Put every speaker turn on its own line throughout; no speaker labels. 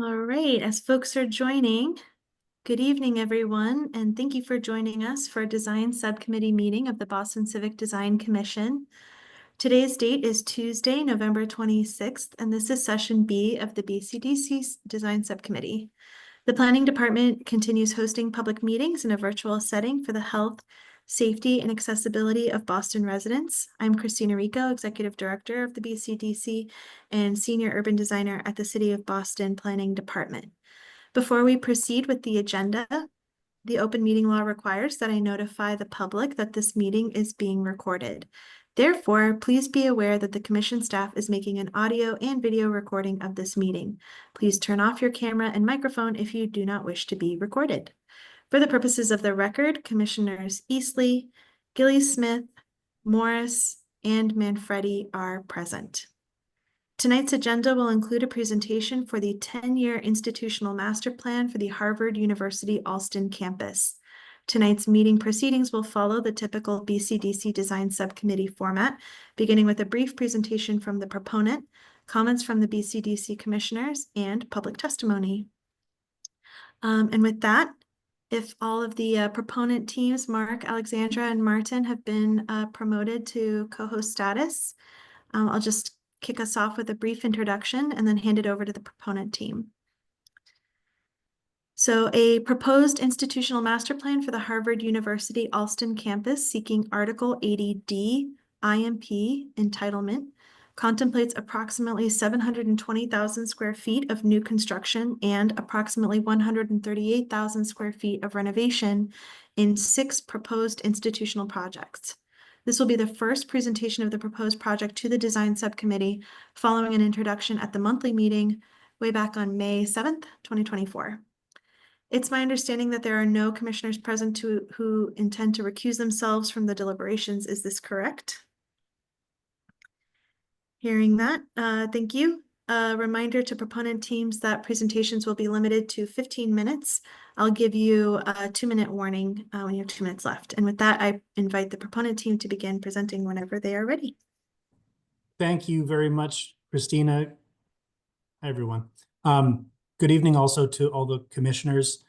All right, as folks are joining, good evening, everyone, and thank you for joining us for a design subcommittee meeting of the Boston Civic Design Commission. Today's date is Tuesday, November 26th, and this is session B of the BCDC Design Subcommittee. The Planning Department continues hosting public meetings in a virtual setting for the health, safety, and accessibility of Boston residents. I'm Christina Rico, Executive Director of the BCDC and Senior Urban Designer at the City of Boston Planning Department. Before we proceed with the agenda, the open meeting law requires that I notify the public that this meeting is being recorded. Therefore, please be aware that the commission staff is making an audio and video recording of this meeting. Please turn off your camera and microphone if you do not wish to be recorded. For the purposes of the record, Commissioners Eastley, Gilly-Smith, Morris, and Manfredi are present. Tonight's agenda will include a presentation for the 10-year institutional master plan for the Harvard University Allston campus. Tonight's meeting proceedings will follow the typical BCDC Design Subcommittee format, beginning with a brief presentation from the proponent, comments from the BCDC commissioners, and public testimony. And with that, if all of the proponent teams, Mark, Alexandra, and Martin, have been promoted to co-host status, I'll just kick us off with a brief introduction and then hand it over to the proponent team. So a proposed institutional master plan for the Harvard University Allston campus seeking Article 80D IMP entitlement contemplates approximately 720,000 square feet of new construction and approximately 138,000 square feet of renovation in 6 proposed institutional projects. This will be the first presentation of the proposed project to the design subcommittee following an introduction at the monthly meeting way back on May 7th, 2024. It's my understanding that there are no commissioners present who intend to recuse themselves from the deliberations. Is this correct? Hearing that, thank you. A reminder to proponent teams that presentations will be limited to 15 minutes. I'll give you a 2-minute warning when you have 2 minutes left. And with that, I invite the proponent team to begin presenting whenever they are ready.
Thank you very much, Christina. Hi, everyone. Good evening also to all the commissioners.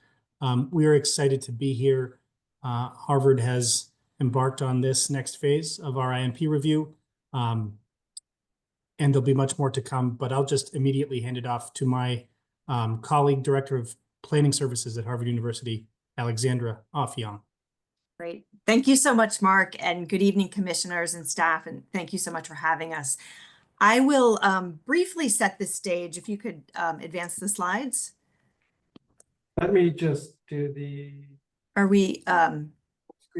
We are excited to be here. Harvard has embarked on this next phase of our IMP review. And there'll be much more to come, but I'll just immediately hand it off to my colleague, Director of Planning Services at Harvard University, Alexandra Affion.
Great. Thank you so much, Mark, and good evening, commissioners and staff, and thank you so much for having us. I will briefly set the stage. If you could advance the slides.
Let me just do the...
Are we...
screen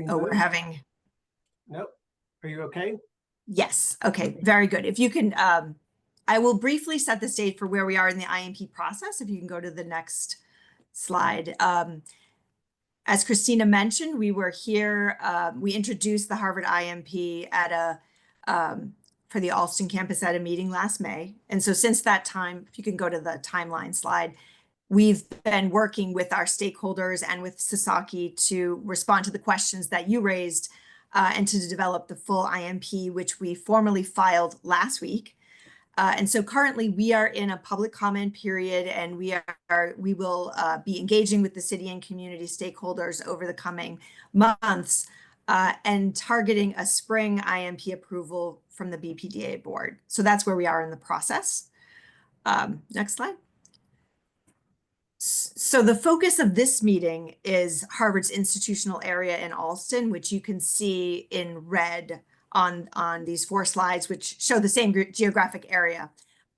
we're having...
Nope. Are you okay?
Yes. Okay. Very good. If you can, I will briefly set the stage for where we are in the IMP process. If you can go to the next slide. As Christina mentioned, we were here, we introduced the Harvard IMP at for the Allston campus at a meeting last May. And so since that time, if you can go to the timeline slide, we've been working with our stakeholders and with Sasaki to respond to the questions that you raised and to develop the full IMP, which we formally filed last week. And so currently we are in a public comment period, and we will be engaging with the city and community stakeholders over the coming months and targeting a spring IMP approval from the BPDA board. So that's where we are in the process. Next slide. So the focus of this meeting is Harvard's institutional area in Allston, which you can see in red on these 4 slides, which show the same geographic area.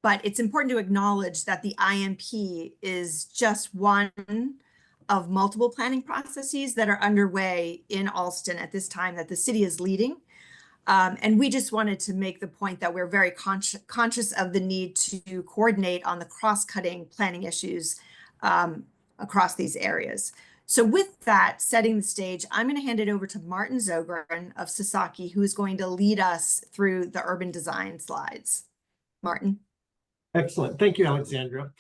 But it's important to acknowledge that the IMP is just one of multiple planning processes that are underway in Allston at this time that the city is leading. And we just wanted to make the point that we're very conscious of the need to coordinate on the cross-cutting planning issues across these areas. So with that, setting the stage, I'm going to hand it over to Martin Zogren of Sasaki, who is going to lead us through the urban design slides. Martin.
Excellent. Thank you, Alexandra.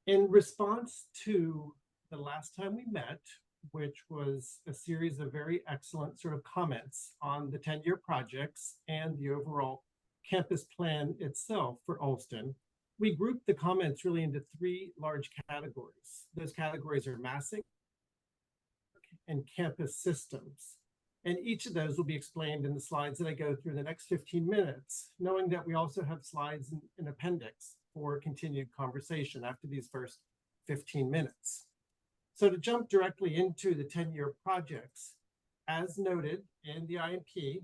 In response to the last time we met, which was a series of very excellent sort of comments on the 10-year projects and the overall campus plan itself for Allston, We grouped the comments really into three large categories. Those categories are massing and campus systems. And each of those will be explained in the slides that I go through in the next 15 minutes, knowing that we also have slides in appendix for continued conversation after these first 15 minutes. So to jump directly into the 10-year projects, as noted in the IMP,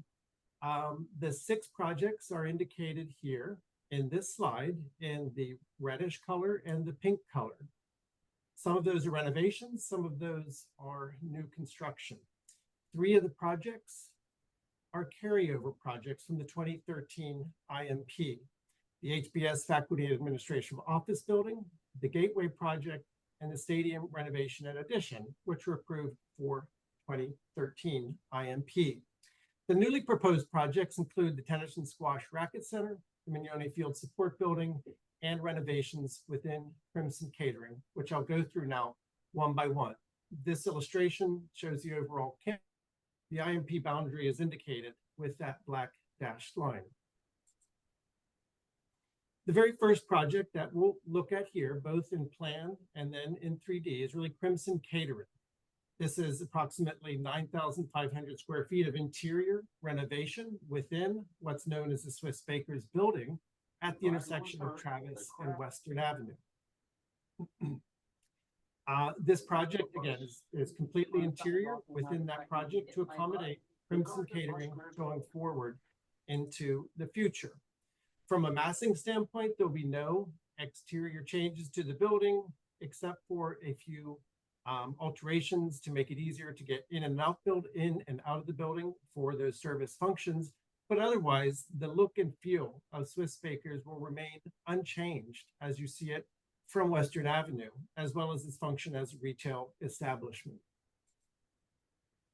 the 6 projects are indicated here in this slide in the reddish color and the pink color. Some of those are renovations, some of those are new construction. 3 of the projects are carryover projects from the 2013 IMP, the HBS Faculty and Administration Office Building, the Gateway Project, and the Stadium Renovation and Addition, which were approved for 2013 IMP. The newly proposed projects include the Tennis and Squash Racket Center, the Mignone Field Support Building, and renovations within Crimson Catering, which I'll go through now one by one. This illustration shows the overall campus. The IMP boundary is indicated with that black dashed line. The very first project that we'll look at here, both in plan and then in 3D, is really Crimson Catering. This is approximately 9,500 square feet of interior renovation within what's known as the Swiss Bakers building at the intersection of Travis and Western Avenue. This project, again, is completely interior within that project to accommodate Crimson Catering going forward into the future. From a massing standpoint, there'll be no exterior changes to the building, except for a few alterations to make it easier to get in and out of the building for those service functions. But otherwise, the look and feel of Swiss Bakers will remain unchanged as you see it from Western Avenue, as well as its function as a retail establishment.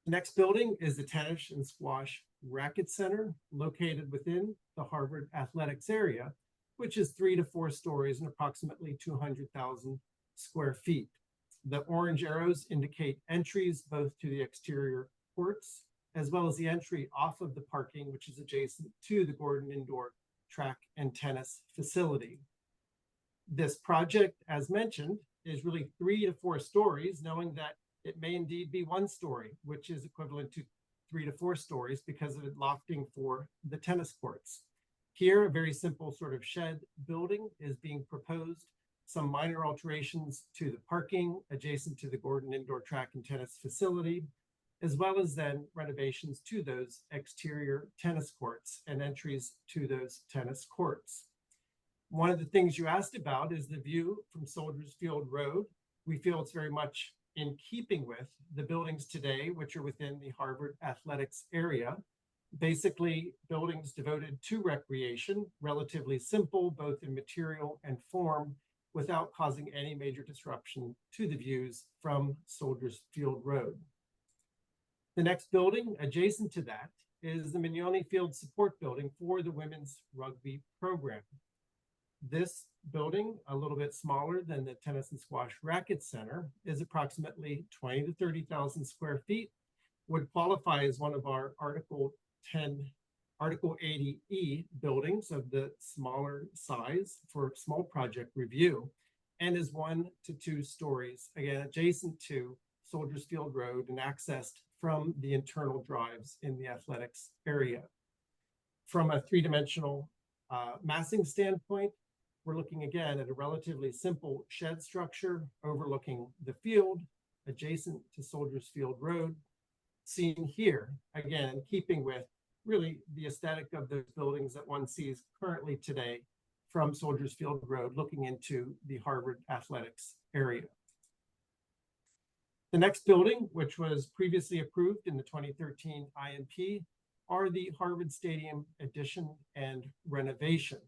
The next building is the Tennis and Squash Racket Center, located within the Harvard Athletics area, which is 3 to 4 stories and approximately 200,000 square feet. The orange arrows indicate entries both to the exterior courts, as well as the entry off of the parking, which is adjacent to the Gordon Indoor Track and Tennis facility. This project, as mentioned, is really 3 to 4 stories, knowing that it may indeed be 1 story, which is equivalent to 3 to 4 stories because of the lofting for the tennis courts. Here, a very simple sort of shed building is being proposed. Some minor alterations to the parking adjacent to the Gordon Indoor Track and Tennis facility, as well as then renovations to those exterior tennis courts and entries to those tennis courts. One of the things you asked about is the view from Soldiers Field Road. We feel it's very much in keeping with the buildings today, which are within the Harvard Athletics area. Basically, buildings devoted to recreation, relatively simple, both in material and form, without causing any major disruption to the views from Soldiers Field Road. The next building adjacent to that is the Mignone Field Support Building for the women's rugby program. This building, a little bit smaller than the Tennis and Squash Racket Center, is approximately 20 to 30,000 square feet, would qualify as one of our Article 80E buildings of the smaller size for small project review, and is 1 to 2 stories, again, adjacent to Soldiers Field Road and accessed from the internal drives in the athletics area. From a 3-dimensional massing standpoint, we're looking again at a relatively simple shed structure overlooking the field, adjacent to Soldiers Field Road, seen here, again, keeping with really the aesthetic of those buildings that one sees currently today from Soldiers Field Road, looking into the Harvard Athletics area. The next building, which was previously approved in the 2013 IMP, are the Harvard Stadium addition and renovation.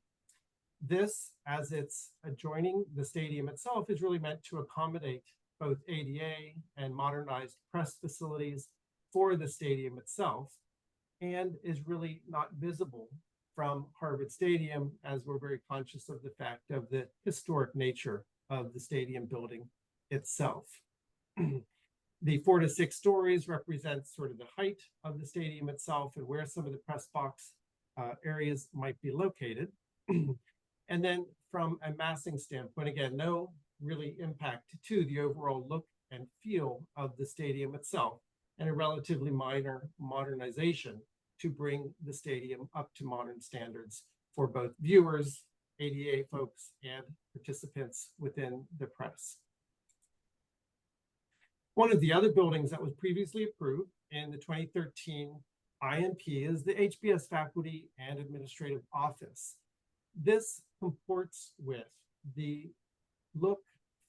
This, as it's adjoining the stadium itself, is really meant to accommodate both ADA and modernized press facilities for the stadium itself, and is really not visible from Harvard Stadium, as we're very conscious of the fact of the historic nature of the stadium building itself. The 4 to 6 stories represents sort of the height of the stadium itself and where some of the press box areas might be located. And then from a massing standpoint, again, no really impact to the overall look and feel of the stadium itself, and a relatively minor modernization to bring the stadium up to modern standards for both viewers, ADA folks, and participants within the press. One of the other buildings that was previously approved in the 2013 IMP is the HBS Faculty and Administrative Office. This comports with the look,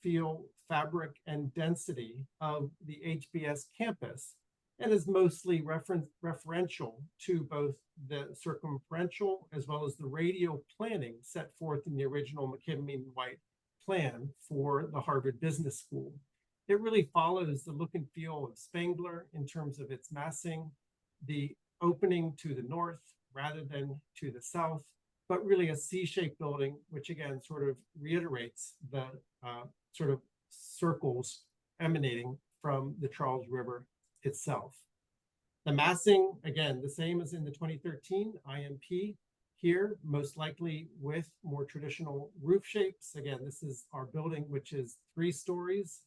feel, fabric, and density of the HBS campus, and is mostly referential to both the circumferential as well as the radial planning set forth in the original McKinney-White plan for the Harvard Business School. It really follows the look and feel of Spangler in terms of its massing, the opening to the north rather than to the south, but really a C-shaped building, which again sort of reiterates the sort of circles emanating from the Charles River itself. The massing, again, the same as in the 2013 IMP here, most likely with more traditional roof shapes. Again, this is our building, which is 3 stories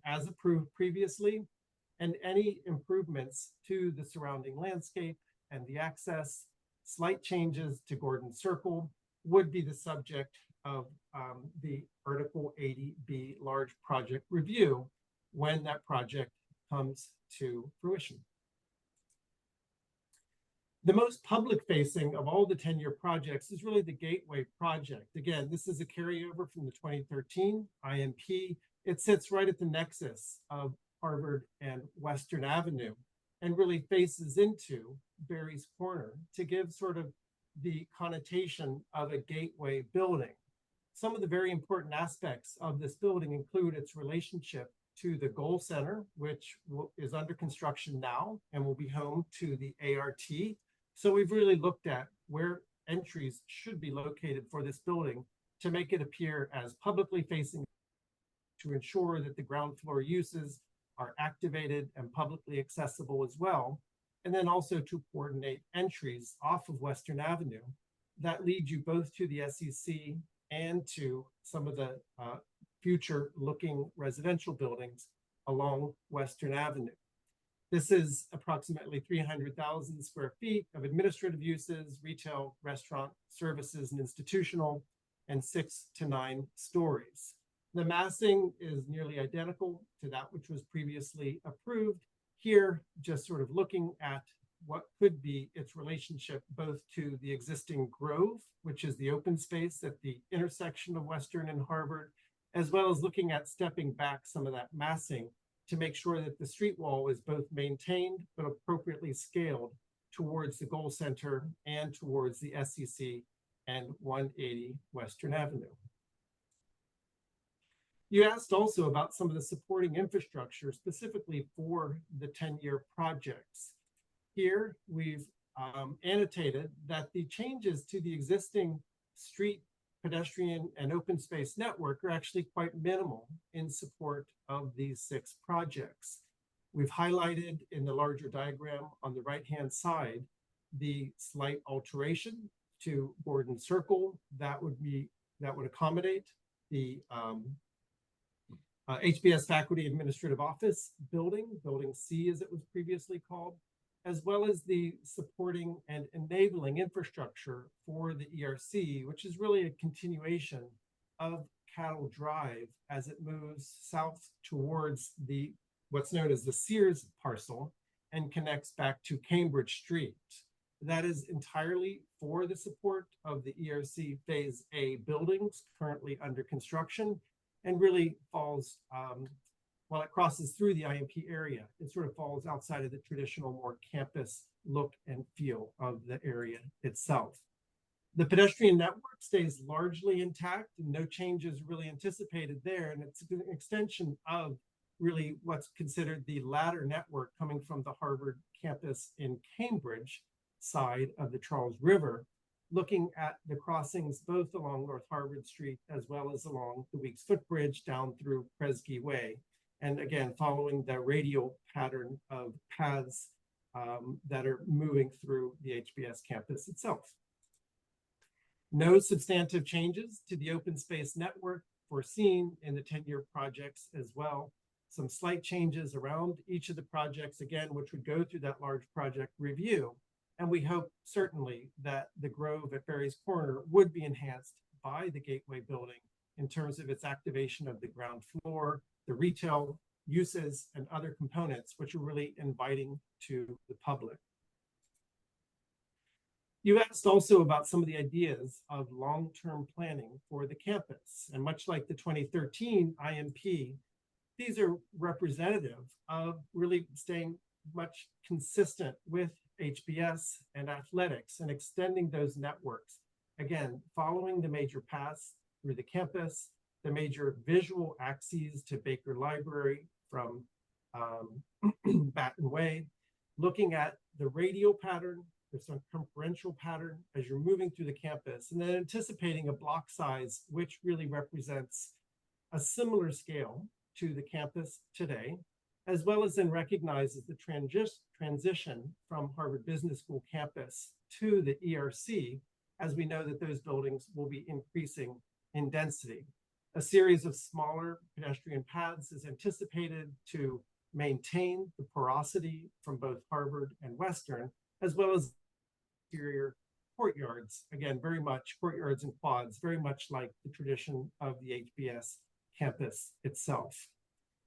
as approved previously, and any improvements to the surrounding landscape and the access, slight changes to Gordon Circle would be the subject of the Article 80B large project review when that project comes to fruition. The most public facing of all the 10-year projects is really the Gateway project. Again, this is a carryover from the 2013 IMP. It sits right at the nexus of Harvard and Western Avenue and really faces into Barry's Corner to give sort of the connotation of a gateway building. Some of the very important aspects of this building include its relationship to the Goal Center, which is under construction now and will be home to the ART. So we've really looked at where entries should be located for this building to make it appear as publicly facing, to ensure that the ground floor uses are activated and publicly accessible as well. And then also to coordinate entries off of Western Avenue that lead you both to the SEC and to some of the future looking residential buildings along Western Avenue. This is approximately 300,000 square feet of administrative uses, retail, restaurant, services, and institutional, and 6 to 9 stories. The massing is nearly identical to that which was previously approved. Here, just sort of looking at what could be its relationship both to the existing Grove, which is the open space at the intersection of Western and Harvard, as well as looking at stepping back some of that massing to make sure that the street wall is both maintained but appropriately scaled towards the Goal Center and towards the SEC and 180 Western Avenue. You asked also about some of the supporting infrastructure specifically for the 10-year projects. Here, we've annotated that the changes to the existing street, pedestrian, and open space network are actually quite minimal in support of these 6 projects. We've highlighted in the larger diagram on the right-hand side the slight alteration to Gordon Circle that would accommodate the HBS Faculty Administrative Office building, Building C as it was previously called, as well as the supporting and enabling infrastructure for the ERC, which is really a continuation of Cattle Drive as it moves south towards what's known as the Sears parcel and connects back to Cambridge Street. That is entirely for the support of the ERC Phase A buildings currently under construction, and really falls, while it crosses through the IMP area, it sort of falls outside of the traditional more campus look and feel of the area itself. The pedestrian network stays largely intact and no changes really anticipated there. And it's an extension of really what's considered the ladder network coming from the Harvard campus in Cambridge side of the Charles River, looking at the crossings both along North Harvard Street as well as along the Weeks Footbridge down through Kresge Way. And again, following the radial pattern of paths that are moving through the HBS campus itself. No substantive changes to the open space network foreseen in the 10-year projects as well. Some slight changes around each of the projects, again, which would go through that large project review. And we hope certainly that the Grove at Ferry's Corner would be enhanced by the Gateway building in terms of its activation of the ground floor, the retail uses, and other components, which are really inviting to the public. You asked also about some of the ideas of long-term planning for the campus. And much like the 2013 IMP, these are representative of really staying much consistent with HBS and athletics and extending those networks. Again, following the major paths through the campus, the major visual axes to Baker Library from Batten Way, looking at the radial pattern, the circumferential pattern as you're moving through the campus, and then anticipating a block size, which really represents a similar scale to the campus today, as well as then recognizes the transition from Harvard Business School campus to the ERC, as we know that those buildings will be increasing in density. A series of smaller pedestrian paths is anticipated to maintain the porosity from both Harvard and Western, as well as exterior courtyards, again, very much courtyards and quads, very much like the tradition of the HBS campus itself.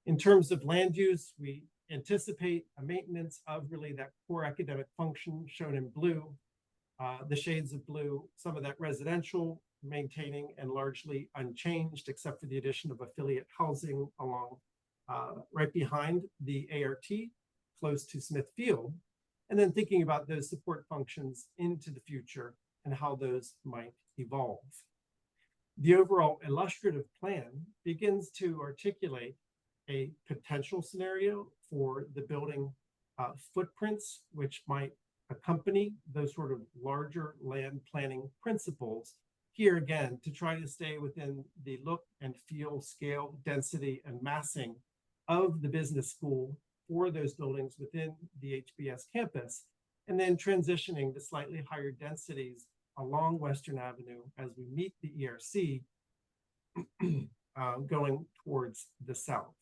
In terms of land use, we anticipate a maintenance of really that core academic function shown in blue, the shades of blue, some of that residential maintaining and largely unchanged, except for the addition of affiliate housing along right behind the ART, close to Smith Field, and then thinking about those support functions into the future and how those might evolve. The overall illustrative plan begins to articulate a potential scenario for the building footprints, which might accompany those sort of larger land planning principles. Here again, to try to stay within the look and feel, scale, density, and massing of the business school for those buildings within the HBS campus, and then transitioning to slightly higher densities along Western Avenue as we meet the ERC going towards the south.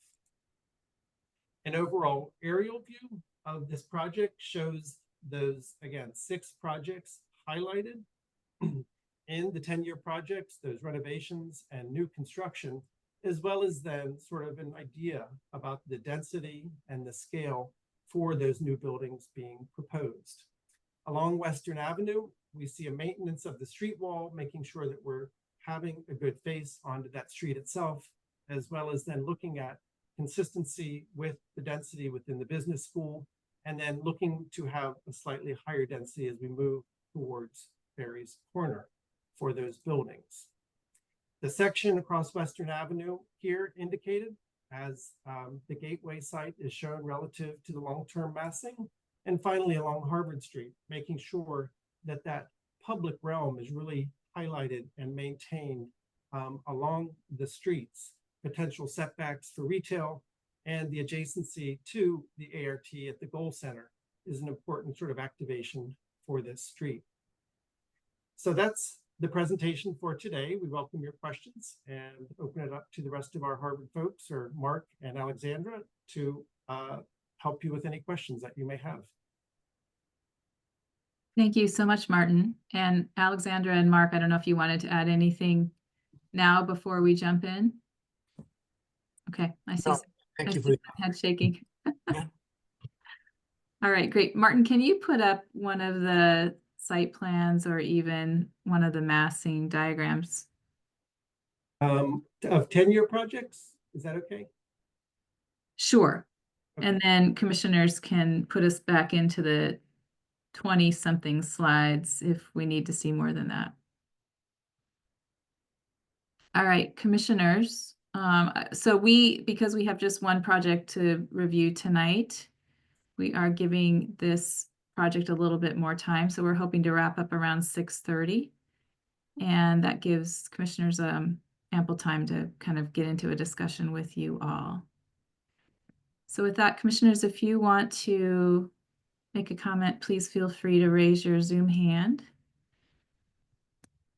An overall aerial view of this project shows those, again, 6 projects highlighted in the 10-year projects, those renovations and new construction, as well as then sort of an idea about the density and the scale for those new buildings being proposed. Along Western Avenue, we see a maintenance of the street wall, making sure that we're having a good face onto that street itself, as well as then looking at consistency with the density within the business school, and then looking to have a slightly higher density as we move towards Ferry's Corner for those buildings. The section across Western Avenue here indicated as the Gateway site is shown relative to the long-term massing. And finally, along Harvard Street, making sure that that public realm is really highlighted and maintained along the streets, potential setbacks for retail, and the adjacency to the ART at the Goal Center is an important sort of activation for this street. So that's the presentation for today. We welcome your questions and open it up to the rest of our Harvard folks, or Mark and Alexandra, to help you with any questions that you may have.
Thank you so much, Martin. And Alexandra and Mark, I don't know if you wanted to add anything now before we jump in. Okay, I see.
No, thank you for
the head shaking. All right, great. Martin, can you put up one of the site plans or even one of the massing diagrams?
Of 10-year projects, is that okay?
Sure.
Okay.
And then commissioners can put us back into the 20-something slides if we need to see more than that. All right, commissioners. So because we have just one project to review tonight, we are giving this project a little bit more time. So we're hoping to wrap up around 6:30. And that gives commissioners ample time to kind of get into a discussion with you all. So with that, commissioners, if you want to make a comment, please feel free to raise your Zoom hand.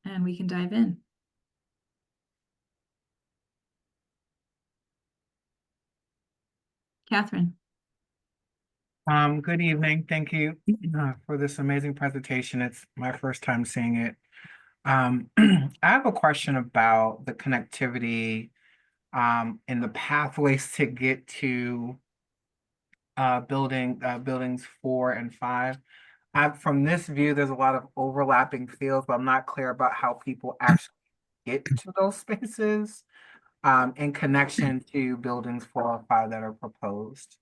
and we can dive in. Catherine.
Good evening. Thank you for this amazing presentation. It's my first time seeing it. I have a question about the connectivity and the pathways to get to buildings 4 and 5. From this view, there's a lot of overlapping fields, but I'm not clear about how people actually get to those spaces in connection to buildings 4 or 5 that are proposed.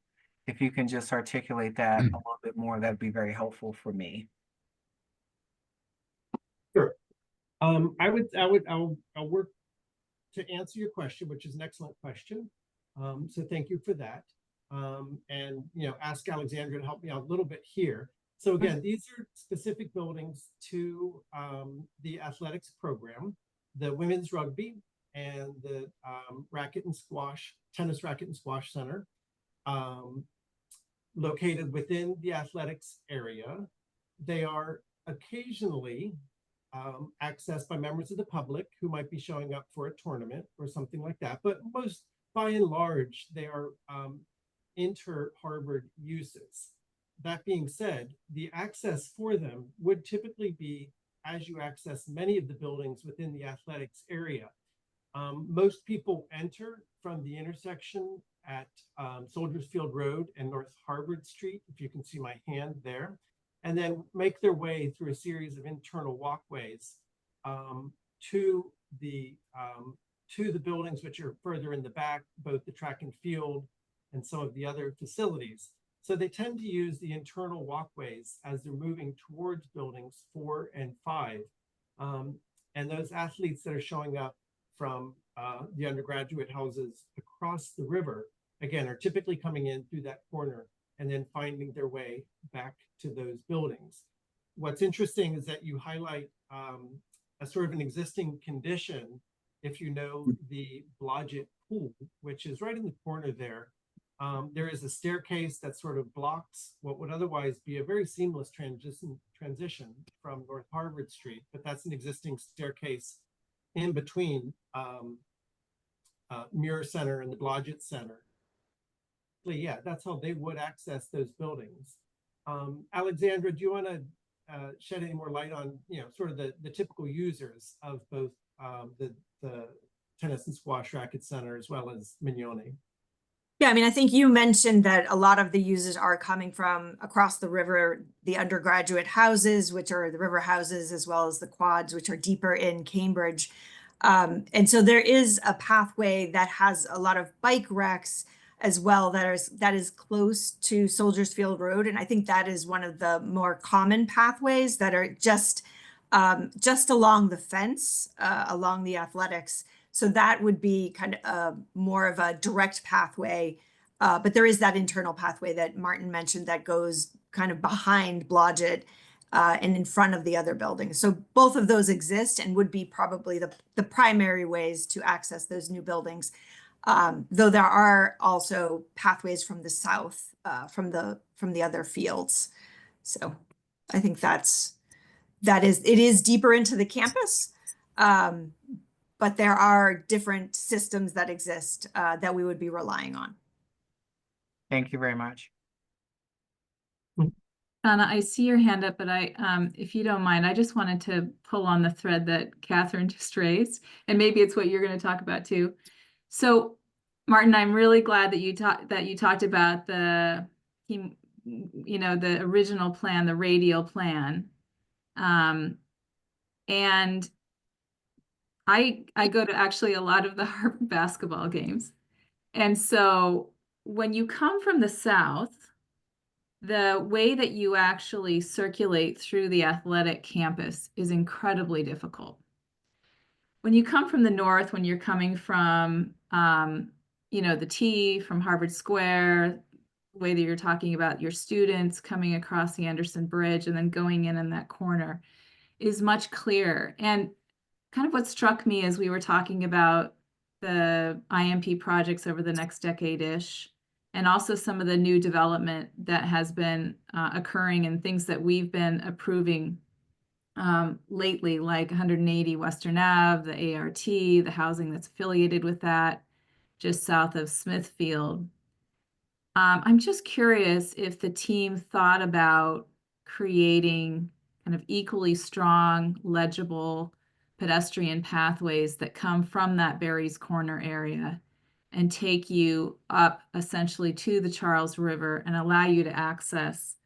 If you can just articulate that a little bit more, that'd be very helpful for me.
Sure. I'll work to answer your question, which is an excellent question. So thank you for that. And ask Alexandra to help me out a little bit here. So again, these are specific buildings to the athletics program, the women's rugby and the tennis racket and squash center, located within the athletics area. They are occasionally accessed by members of the public who might be showing up for a tournament or something like that. But by and large, they are inter-harbored uses. That being said, the access for them would typically be as you access many of the buildings within the athletics area. Most people enter from the intersection at Soldiers Field Road and North Harvard Street, if you can see my hand there, and then make their way through a series of internal walkways to the buildings which are further in the back, both the track and field and some of the other facilities. So they tend to use the internal walkways as they're moving towards buildings 4 and 5. And those athletes that are showing up from the undergraduate houses across the river, again, are typically coming in through that corner and then finding their way back to those buildings. What's interesting is that you highlight a sort of an existing condition. If you know the Blodgett Pool, which is right in the corner there, there is a staircase that sort of blocks what would otherwise be a very seamless transition from North Harvard Street, but that's an existing staircase in between Muir Center and the Blodgett Center. Yeah, that's how they would access those buildings. Alexandra, do you want to shed any more light on, sort of the typical users of both the tennis and squash racket center as well as Mignone?
Yeah, I mean, I think you mentioned that a lot of the users are coming from across the river, the undergraduate houses, which are the river houses, as well as the quads, which are deeper in Cambridge. And so there is a pathway that has a lot of bike racks as well that is close to Soldiers Field Road. And I think that is one of the more common pathways that are just along the fence, along the athletics. So that would be kind of more of a direct pathway. But there is that internal pathway that Martin mentioned that goes kind of behind Blodgett and in front of the other buildings. So both of those exist and would be probably the primary ways to access those new buildings. Though there are also pathways from the south, from the other fields. So I think it is deeper into the campus. But there are different systems that exist that we would be relying on.
Thank you very much.
Donna, I see your hand up, but if you don't mind, I just wanted to pull on the thread that Catherine just raised, and maybe it's what you're going to talk about too. So, Martin, I'm really glad that you talked about the original plan, the radial plan, and I go to actually a lot of the Harvard basketball games. And so when you come from the south, the way that you actually circulate through the athletic campus is incredibly difficult. When you come from the north, when you're coming from, the T, from Harvard Square, the way that you're talking about your students coming across the Anderson Bridge and then going in that corner is much clearer. And kind of what struck me as we were talking about the IMP projects over the next decade-ish, and also some of the new development that has been occurring and things that we've been approving lately, like 180 Western Ave, the ART, the housing that's affiliated with that, just south of Smithfield. I'm just curious if the team thought about creating kind of equally strong, legible pedestrian pathways that come from that Barry's Corner area and take you up essentially to the Charles River and allow you to access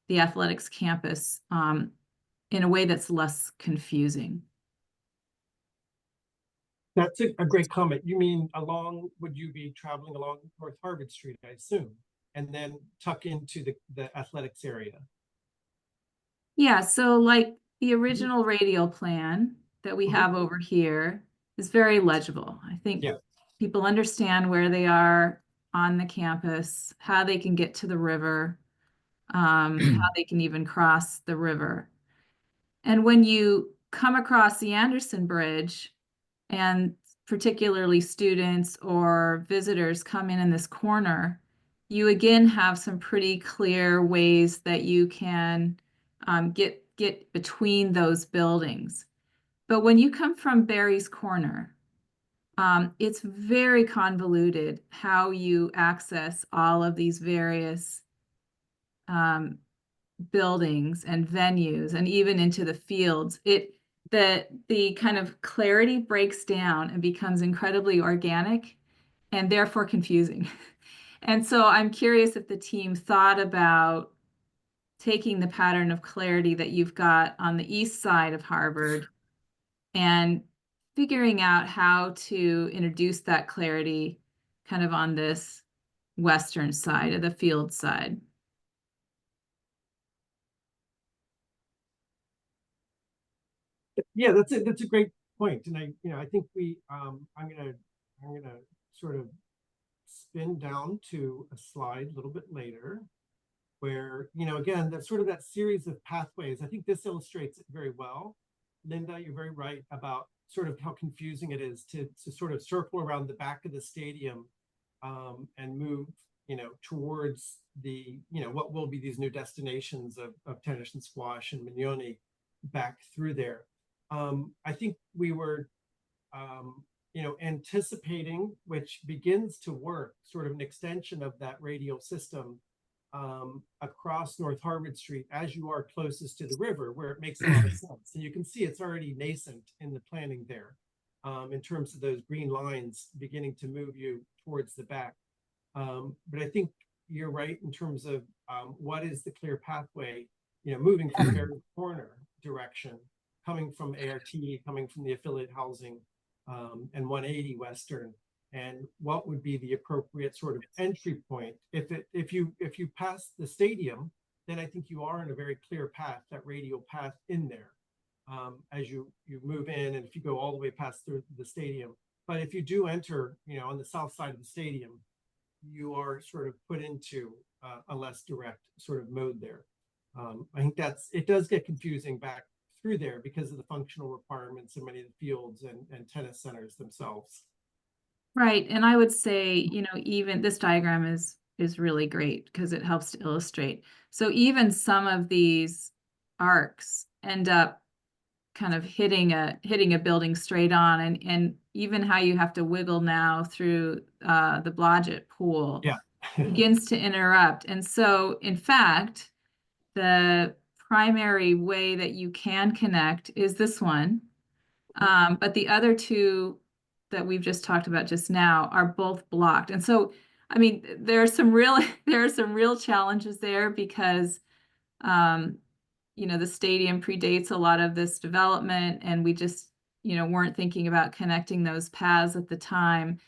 the athletics campus in a way that's less confusing.
That's a great comment. You mean would you be traveling along North Harvard Street, I assume, and then tuck into the athletics area?
Yeah, so like the original radial plan that we have over here is very legible. I think
Yeah.
people understand where they are on the campus, how they can get to the river, how they can even cross the river. And when you come across the Anderson Bridge, and particularly students or visitors come in this corner, you again have some pretty clear ways that you can get between those buildings. But when you come from Barry's Corner, it's very convoluted how you access all of these various buildings and venues and even into the fields. The kind of clarity breaks down and becomes incredibly organic and therefore confusing. And so I'm curious if the team thought about taking the pattern of clarity that you've got on the east side of Harvard and figuring out how to introduce that clarity kind of on this western side of the field side.
Yeah, that's a great point. And I think I'm gonna sort of spin down to a slide a little bit later where, again, that's sort of that series of pathways. I think this illustrates it very well. Linda, you're very right about sort of how confusing it is to sort of circle around the back of the stadium and move, towards what will be these new destinations of tennis and squash and Mignone back through there. I think we were, anticipating, which begins to work, sort of an extension of that radial system across North Harvard Street as you are closest to the river, where it makes a lot of sense. And you can see it's already nascent in the planning there in terms of those green lines beginning to move you towards the back. But I think you're right in terms of what is the clear pathway, moving from Barry Corner direction, coming from ART, coming from the affiliate housing and 180 Western, and what would be the appropriate sort of entry point. If you pass the stadium, then I think you are in a very clear path, that radial path in there as you move in, and if you go all the way past through the stadium. But if you do enter, on the south side of the stadium, you are sort of put into a less direct sort of mode there. I think it does get confusing back through there because of the functional requirements in many of the fields and tennis centers themselves.
Right. And I would say, even this diagram is really great because it helps to illustrate. So even some of these arcs end up kind of hitting a building straight on, and even how you have to wiggle now through the Blodgett pool begins to interrupt. And so in fact, the primary way that you can connect is this one. But the other two that we've just talked about just now are both blocked. And so, I mean, there are some real challenges there because, the stadium predates a lot of this development, and we just, weren't thinking about connecting those paths at the time.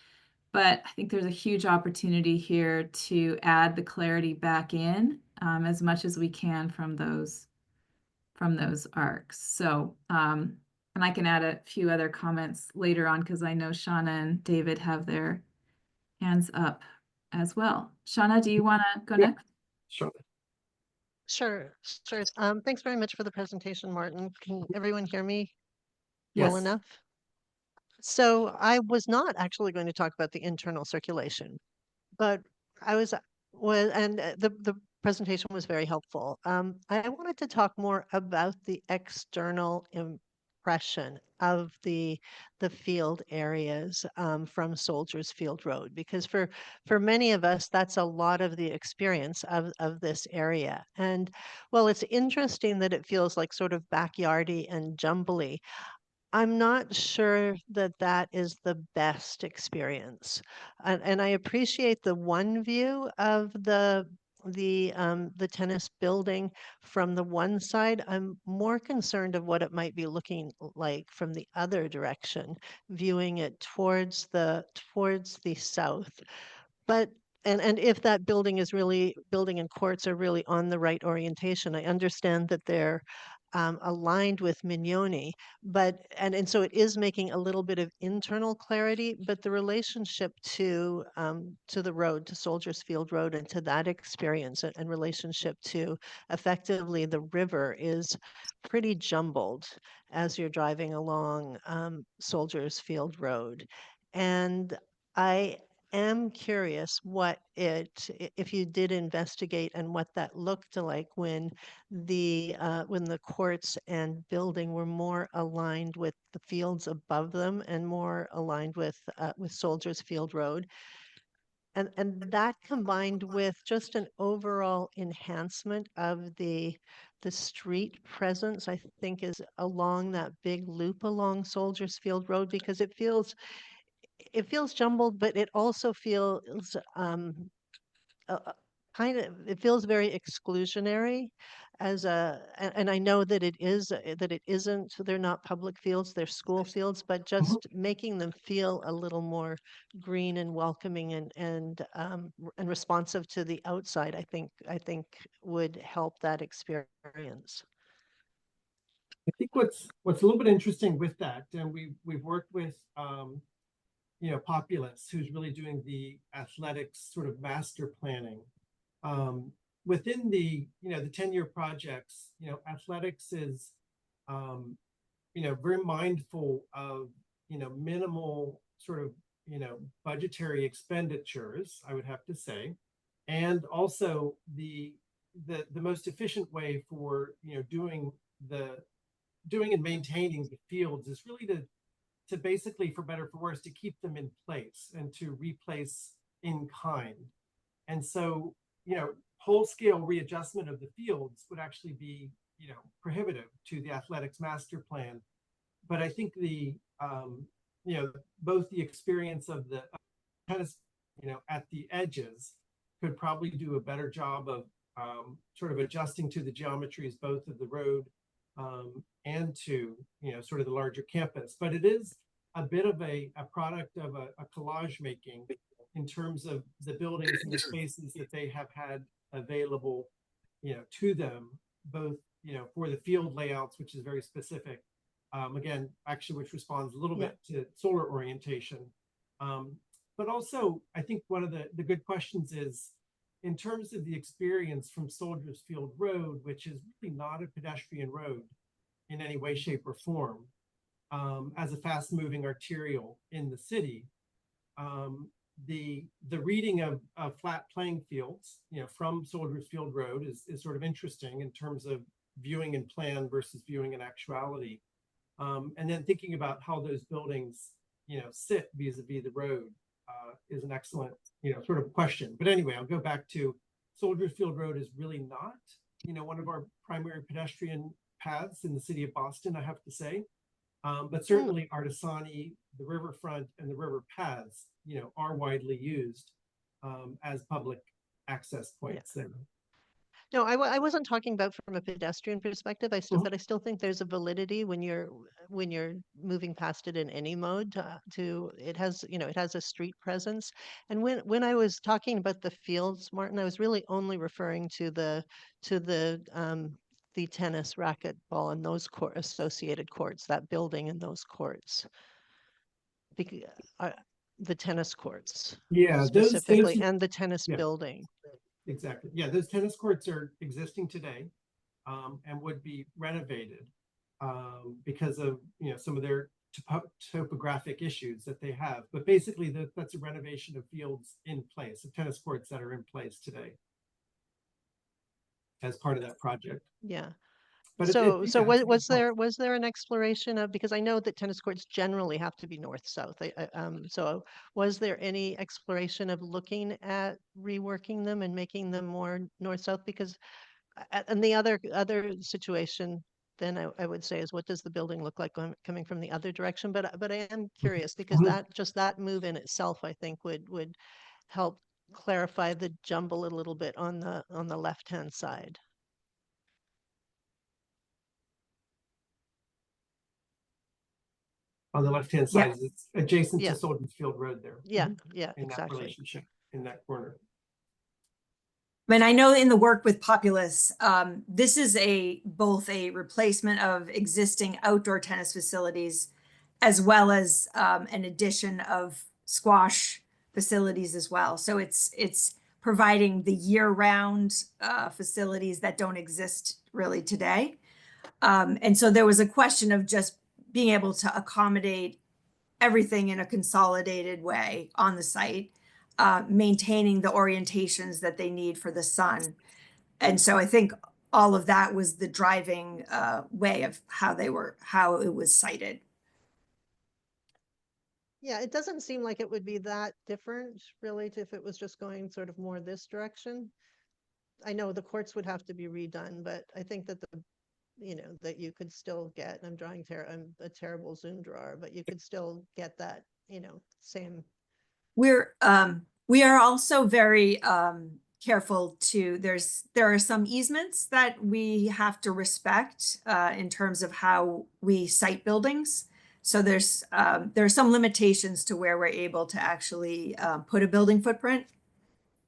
But I think there's a huge opportunity here to add the clarity back in as much as we can from those arcs. So, and I can add a few other comments later on because I know Shauna and David have their hands up as well. Shauna, do you want to go next?
Sure.
Sure. Thanks very much for the presentation, Martin. Can everyone hear me
Yes.
well enough? So I was not actually going to talk about the internal circulation, but I was and the presentation was very helpful. I wanted to talk more about the external impression of the field areas from Soldiers Field Road, because for many of us, that's a lot of the experience of this area. And well, it's interesting that it feels like sort of backyardy and jumbly. I'm not sure that that is the best experience. And I appreciate the one view of the tennis building from the one side. I'm more concerned of what it might be looking like from the other direction, viewing it towards the south. But and if that building is really building and courts are really on the right orientation, I understand that they're aligned with Mignoni, but and so it is making a little bit of internal clarity, but the relationship to the road, to Soldiers Field Road, and to that experience, and relationship to effectively the river is pretty jumbled as you're driving along Soldiers Field Road, and I am curious if you did investigate and what that looked like when the courts and building were more aligned with the fields above them and more aligned with Soldiers Field Road. And that combined with just an overall enhancement of the street presence, I think, is along that big loop along Soldiers Field Road, because it feels jumbled, but it also feels kind of, it feels very exclusionary and I know that it isn't, they're not public fields, they're school fields, but just making them feel a little more green and welcoming and responsive to the outside, I think would help that experience.
I think what's a little bit interesting with that, and we've worked with Populous, who's really doing the athletics sort of master planning. Within the 10-year projects, athletics is very mindful of minimal sort of budgetary expenditures, I would have to say, and also the most efficient way for doing and maintaining the fields is really to basically, for better or for worse, to keep them in place and to replace in kind. And so, whole-scale readjustment of the fields would actually be, prohibitive to the athletics master plan. But I think both the experience of the tennis, at the edges could probably do a better job of sort of adjusting to the geometries, both of the road and to sort of the larger campus. But it is a bit of a product of a collage making in terms of the buildings and the spaces that they have had available to them, both for the field layouts, which is very specific, again, actually, which responds a little bit to solar orientation, but also I think one of the good questions is, in terms of the experience from Soldiers Field Road, which is really not a pedestrian road in any way, shape, or form, as a fast-moving arterial in the city, the reading of flat playing fields, from Soldiers Field Road is sort of interesting in terms of viewing in plan versus viewing in actuality, and then thinking about how those buildings, sit vis-a-vis the road. Is an excellent, sort of question. But anyway, I'll go back to Soldiers Field Road is really not, one of our primary pedestrian paths in the city of Boston, I have to say. But certainly Artesani, the riverfront, and the river paths, are widely used as public access points there.
No, I wasn't talking about from a pedestrian perspective. But I still think there's a validity when you're moving past it in any mode. It has a street presence. And when I was talking about the fields, Martin, I was really only referring to the tennis racquetball and those associated courts, that building and those courts. The tennis courts, specifically, and the tennis building.
Exactly. Yeah, those tennis courts are existing today, and would be renovated because of some of their topographic issues that they have. But basically, that's a renovation of fields in place, of tennis courts that are in place today. as part of that project.
Yeah.
But
So,
yeah, it's a good
was
point.
there an exploration of, because I know that tennis courts generally have to be north-south. So was there any exploration of looking at reworking them and making them more north-south? Because, and the other situation then I would say is, what does the building look like coming from the other direction? But I am curious, because that move in itself, I think would help clarify the jumble a little bit on the left-hand side.
On the left-hand
Yeah.
side, it's adjacent
Yeah.
to Soldiers Field Road there.
Yeah,
Mhm.
yeah,
In that
exactly.
relationship, in that corner.
I mean, I know in the work with Populous, this is both a replacement of existing outdoor tennis facilities as well as an addition of squash facilities as well. So it's providing the year-round facilities that don't exist really today. And so there was a question of just being able to accommodate everything in a consolidated way on the site, maintaining the orientations that they need for the sun. And so I think all of that was the driving way of how it was cited.
Yeah, it doesn't seem like it would be that different really if it was just going sort of more this direction. I know the courts would have to be redone, but I think that that you could still get, and I'm drawing I'm a terrible Zoom drawer, but you could still get that, same.
We are also very careful there are some easements that we have to respect in terms of how we site buildings. So there are some limitations to where we're able to actually put a building footprint.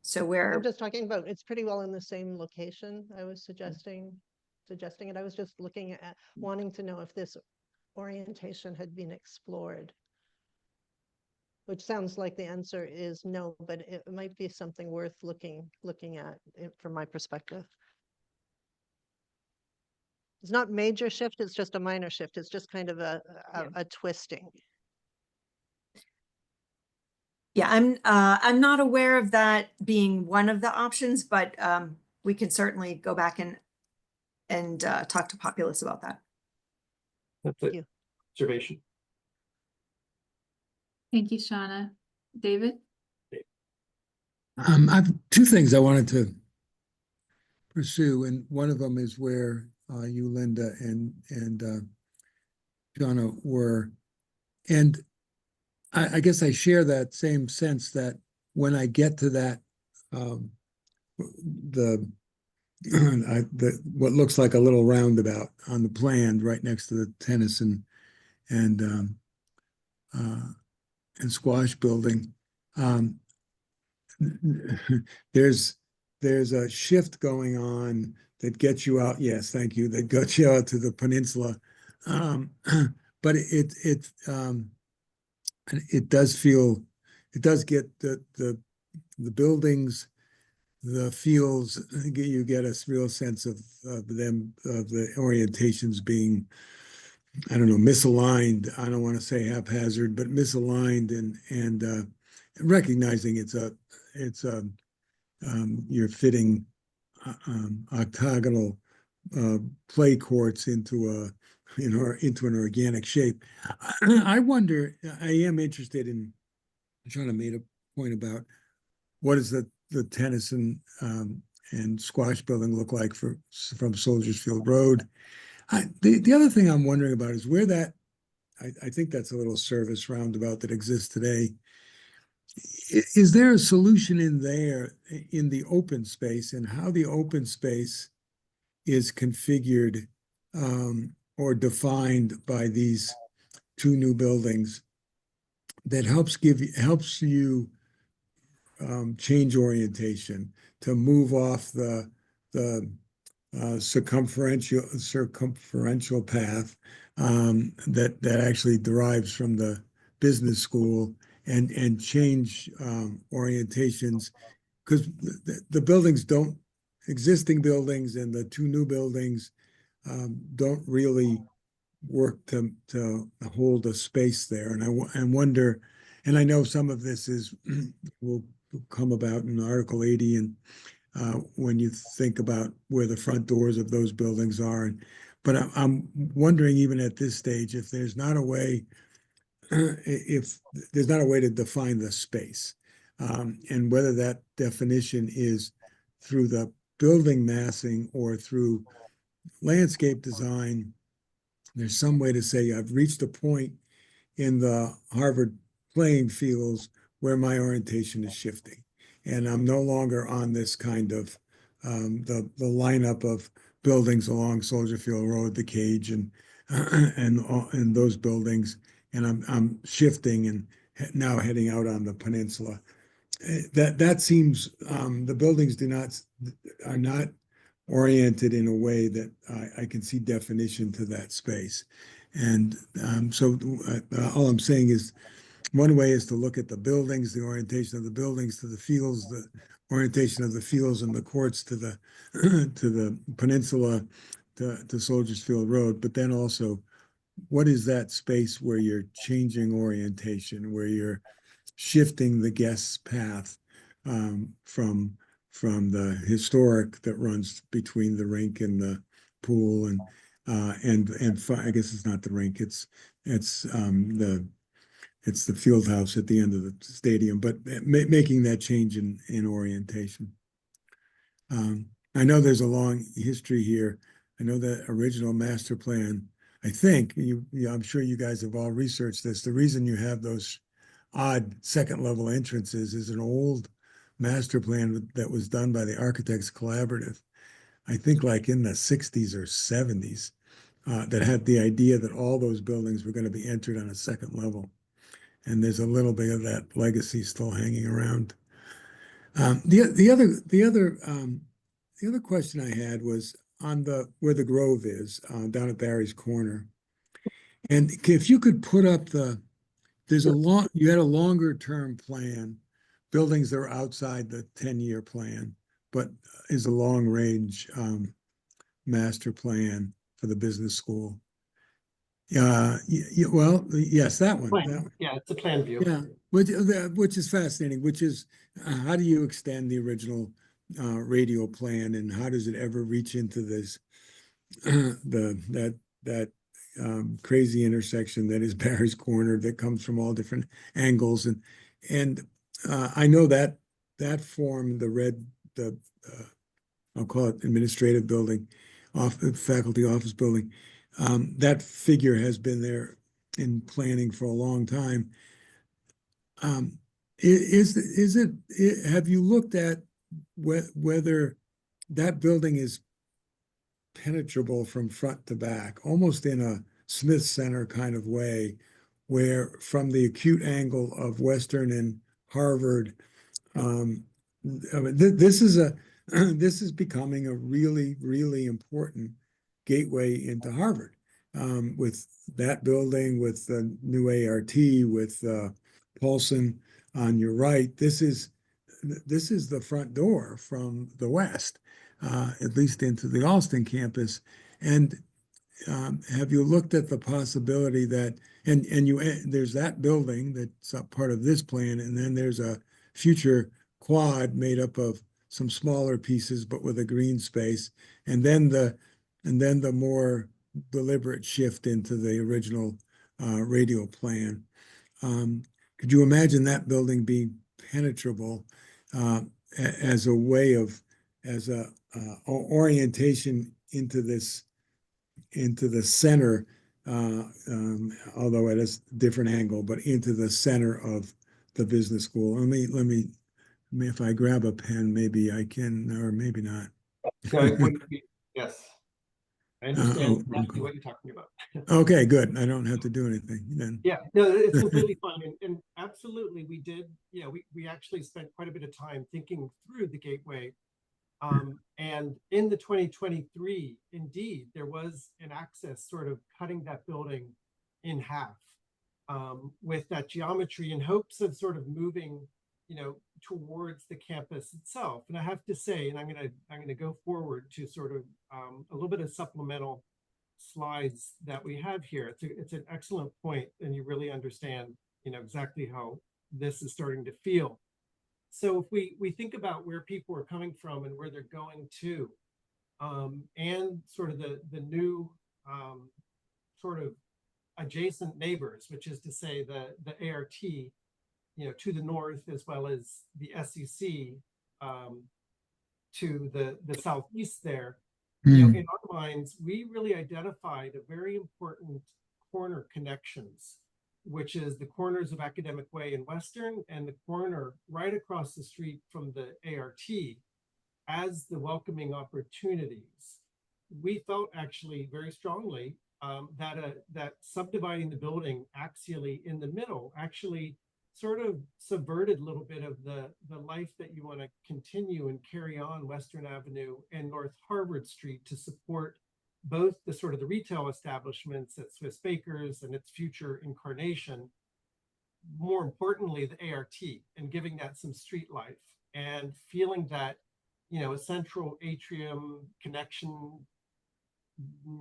So
I'm just talking about, it's pretty well in the same location. I was suggesting it. I was just looking at wanting to know if this orientation had been explored. Which sounds like the answer is no, but it might be something worth looking at from my perspective. It's not major shift, it's just a minor shift. It's just kind of a twisting.
Yeah, I'm not aware of that being one of the options, but we can certainly go back and talk to Populous about that.
That's
Thank
it.
you.
Observation.
Thank you, Shauna. David?
I have two things I wanted to pursue, and one of them is where you, Linda, and Shauna were. And I guess I share that same sense that when I get to that, what looks like a little roundabout on the plan right next to the tennis and squash building, there's a shift going on that gets you out. Yes, thank you. That gets you out to the peninsula, but it does feel, it does get the buildings, the fields. You get a real sense of them, of the orientations being, I don't know, misaligned. I don't want to say haphazard, but misaligned, and recognizing you're fitting octagonal play courts into an organic shape. I wonder, I am interested in, trying to make a point about what does the tennis and squash building look like from Soldiers Field Road. The other thing I'm wondering about is where that, I think that's a little service roundabout that exists today. Is there a solution in there in the open space, and how the open space is configured or defined by these two new buildings that helps you change orientation, to move off the circumferential path that actually derives from the business school, and change orientations, because the existing buildings and the two new buildings don't really work to hold a space there. And I wonder, and I know some of this will come about in Article 80, and when you think about where the front doors of those buildings are. But I'm wondering, even at this stage, if there's not a way, if there's not a way to define the space, and whether that definition is through the building massing or through landscape design. There's some way to say I've reached a point in the Harvard playing fields where my orientation is shifting, and I'm no longer on this kind of the lineup of buildings along Soldier Field Road, the Cage, and and those buildings, and I'm shifting and now heading out on the peninsula. That seems the buildings are not oriented in a way that I can see definition to that space. And so all I'm saying is, one way is to look at the buildings, the orientation of the buildings to the fields, the orientation of the fields and the courts to the to the peninsula, to Soldiers Field Road. But then also, what is that space where you're changing orientation, where you're shifting the guest's path from the historic that runs between the rink and the pool, and I guess it's not the rink, it's the field house at the end of the stadium, but making that change in orientation. I know there's a long history here. I know that original master plan, I think I'm sure you guys have all researched this. The reason you have those odd second level entrances is an old master plan that was done by the Architects Collaborative, I think like in the 60s or 70s, that had the idea that all those buildings were going to be entered on a second level. And there's a little bit of that legacy still hanging around. The other question I had was on where the Grove is, down at Barry's Corner. And if you could put up you had a longer term plan, buildings that are outside the 10-year plan, but is a long range master plan for the business school. Well, yes, that one.
Yeah, it's a plan view.
Yeah, which is fascinating, which is how do you extend the original radial plan, and how does it ever reach into this that crazy intersection that is Barry's Corner that comes from all different angles, and I know that form, I'll call it administrative building, faculty office building, that figure has been there in planning for a long time. Have you looked at whether that building is penetrable from front to back, almost in a Smith Center kind of way, where from the acute angle of Western and Harvard, this is becoming a really, really important gateway into Harvard, with that building, with the new ART, with Paulson on your right. This is the front door from the west, at least into the Alston campus. And have you looked at the possibility that, there's that building that's a part of this plan, and then there's a future quad made up of some smaller pieces, but with a green space, and then the more deliberate shift into the original radial plan. Could you imagine that building being penetrable as a way of, orientation into the center, although at a different angle, but into the center of the business school? Let me, if I grab a pen, maybe I can, or maybe not.
No, it wouldn't be, yes. I understand exactly what you're talking about.
Okay, good. I don't have to do anything then.
Yeah, no, it's completely fine. And absolutely, we did, we actually spent quite a bit of time thinking through the gateway. And in the 2023, indeed, there was an access sort of cutting that building in half with that geometry in hopes of sort of moving, towards the campus itself. And I have to say, and I'm gonna go forward to sort of a little bit of supplemental slides that we have here. It's an excellent point, and you really understand, exactly how this is starting to feel. So if we think about where people are coming from and where they're going to, and sort of the new sort of adjacent neighbors, which is to say the ART, to the north, as well as the SEC to the southeast there. In our minds, we really identified a very important corner connections, which is the corners of Academic Way and Western, and the corner right across the street from the ART as the welcoming opportunities. We felt actually very strongly that subdividing the building axially in the middle actually sort of subverted a little bit of the life that you want to continue and carry on Western Avenue and North Harvard Street to support both the sort of the retail establishments at Swiss Bakers and its future incarnation, more importantly, the ART, and giving that some street life and feeling that, a central atrium connection,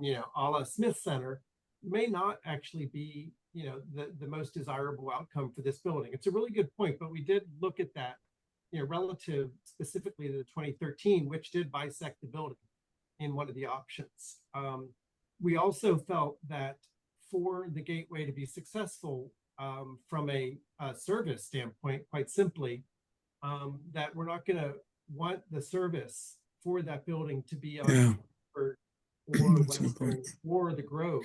a la Smith Center may not actually be, the most desirable outcome for this building. It's a really good point, but we did look at that, relative specifically to the 2013, which did bisect the building in one of the options. We also felt that for the Gateway to be successful from a service standpoint, quite simply, that we're not going to want the service for that building to be on or Western or the Grove,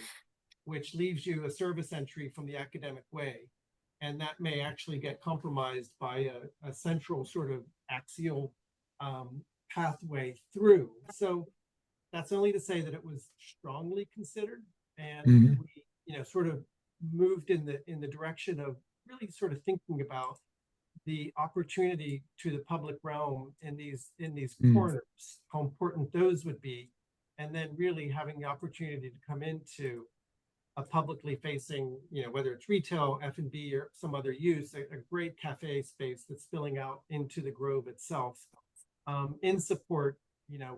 which leaves you a service entry from the Academic Way. And that may actually get compromised by a central sort of axial pathway through. So that's only to say that it was strongly considered, and we, sort of moved in the direction of really sort of thinking about the opportunity to the public realm in these corners, how important those would be, and then really having the opportunity to come into a publicly facing, whether it's retail, F&B, or some other use, a great cafe space that's spilling out into the Grove itself, in support,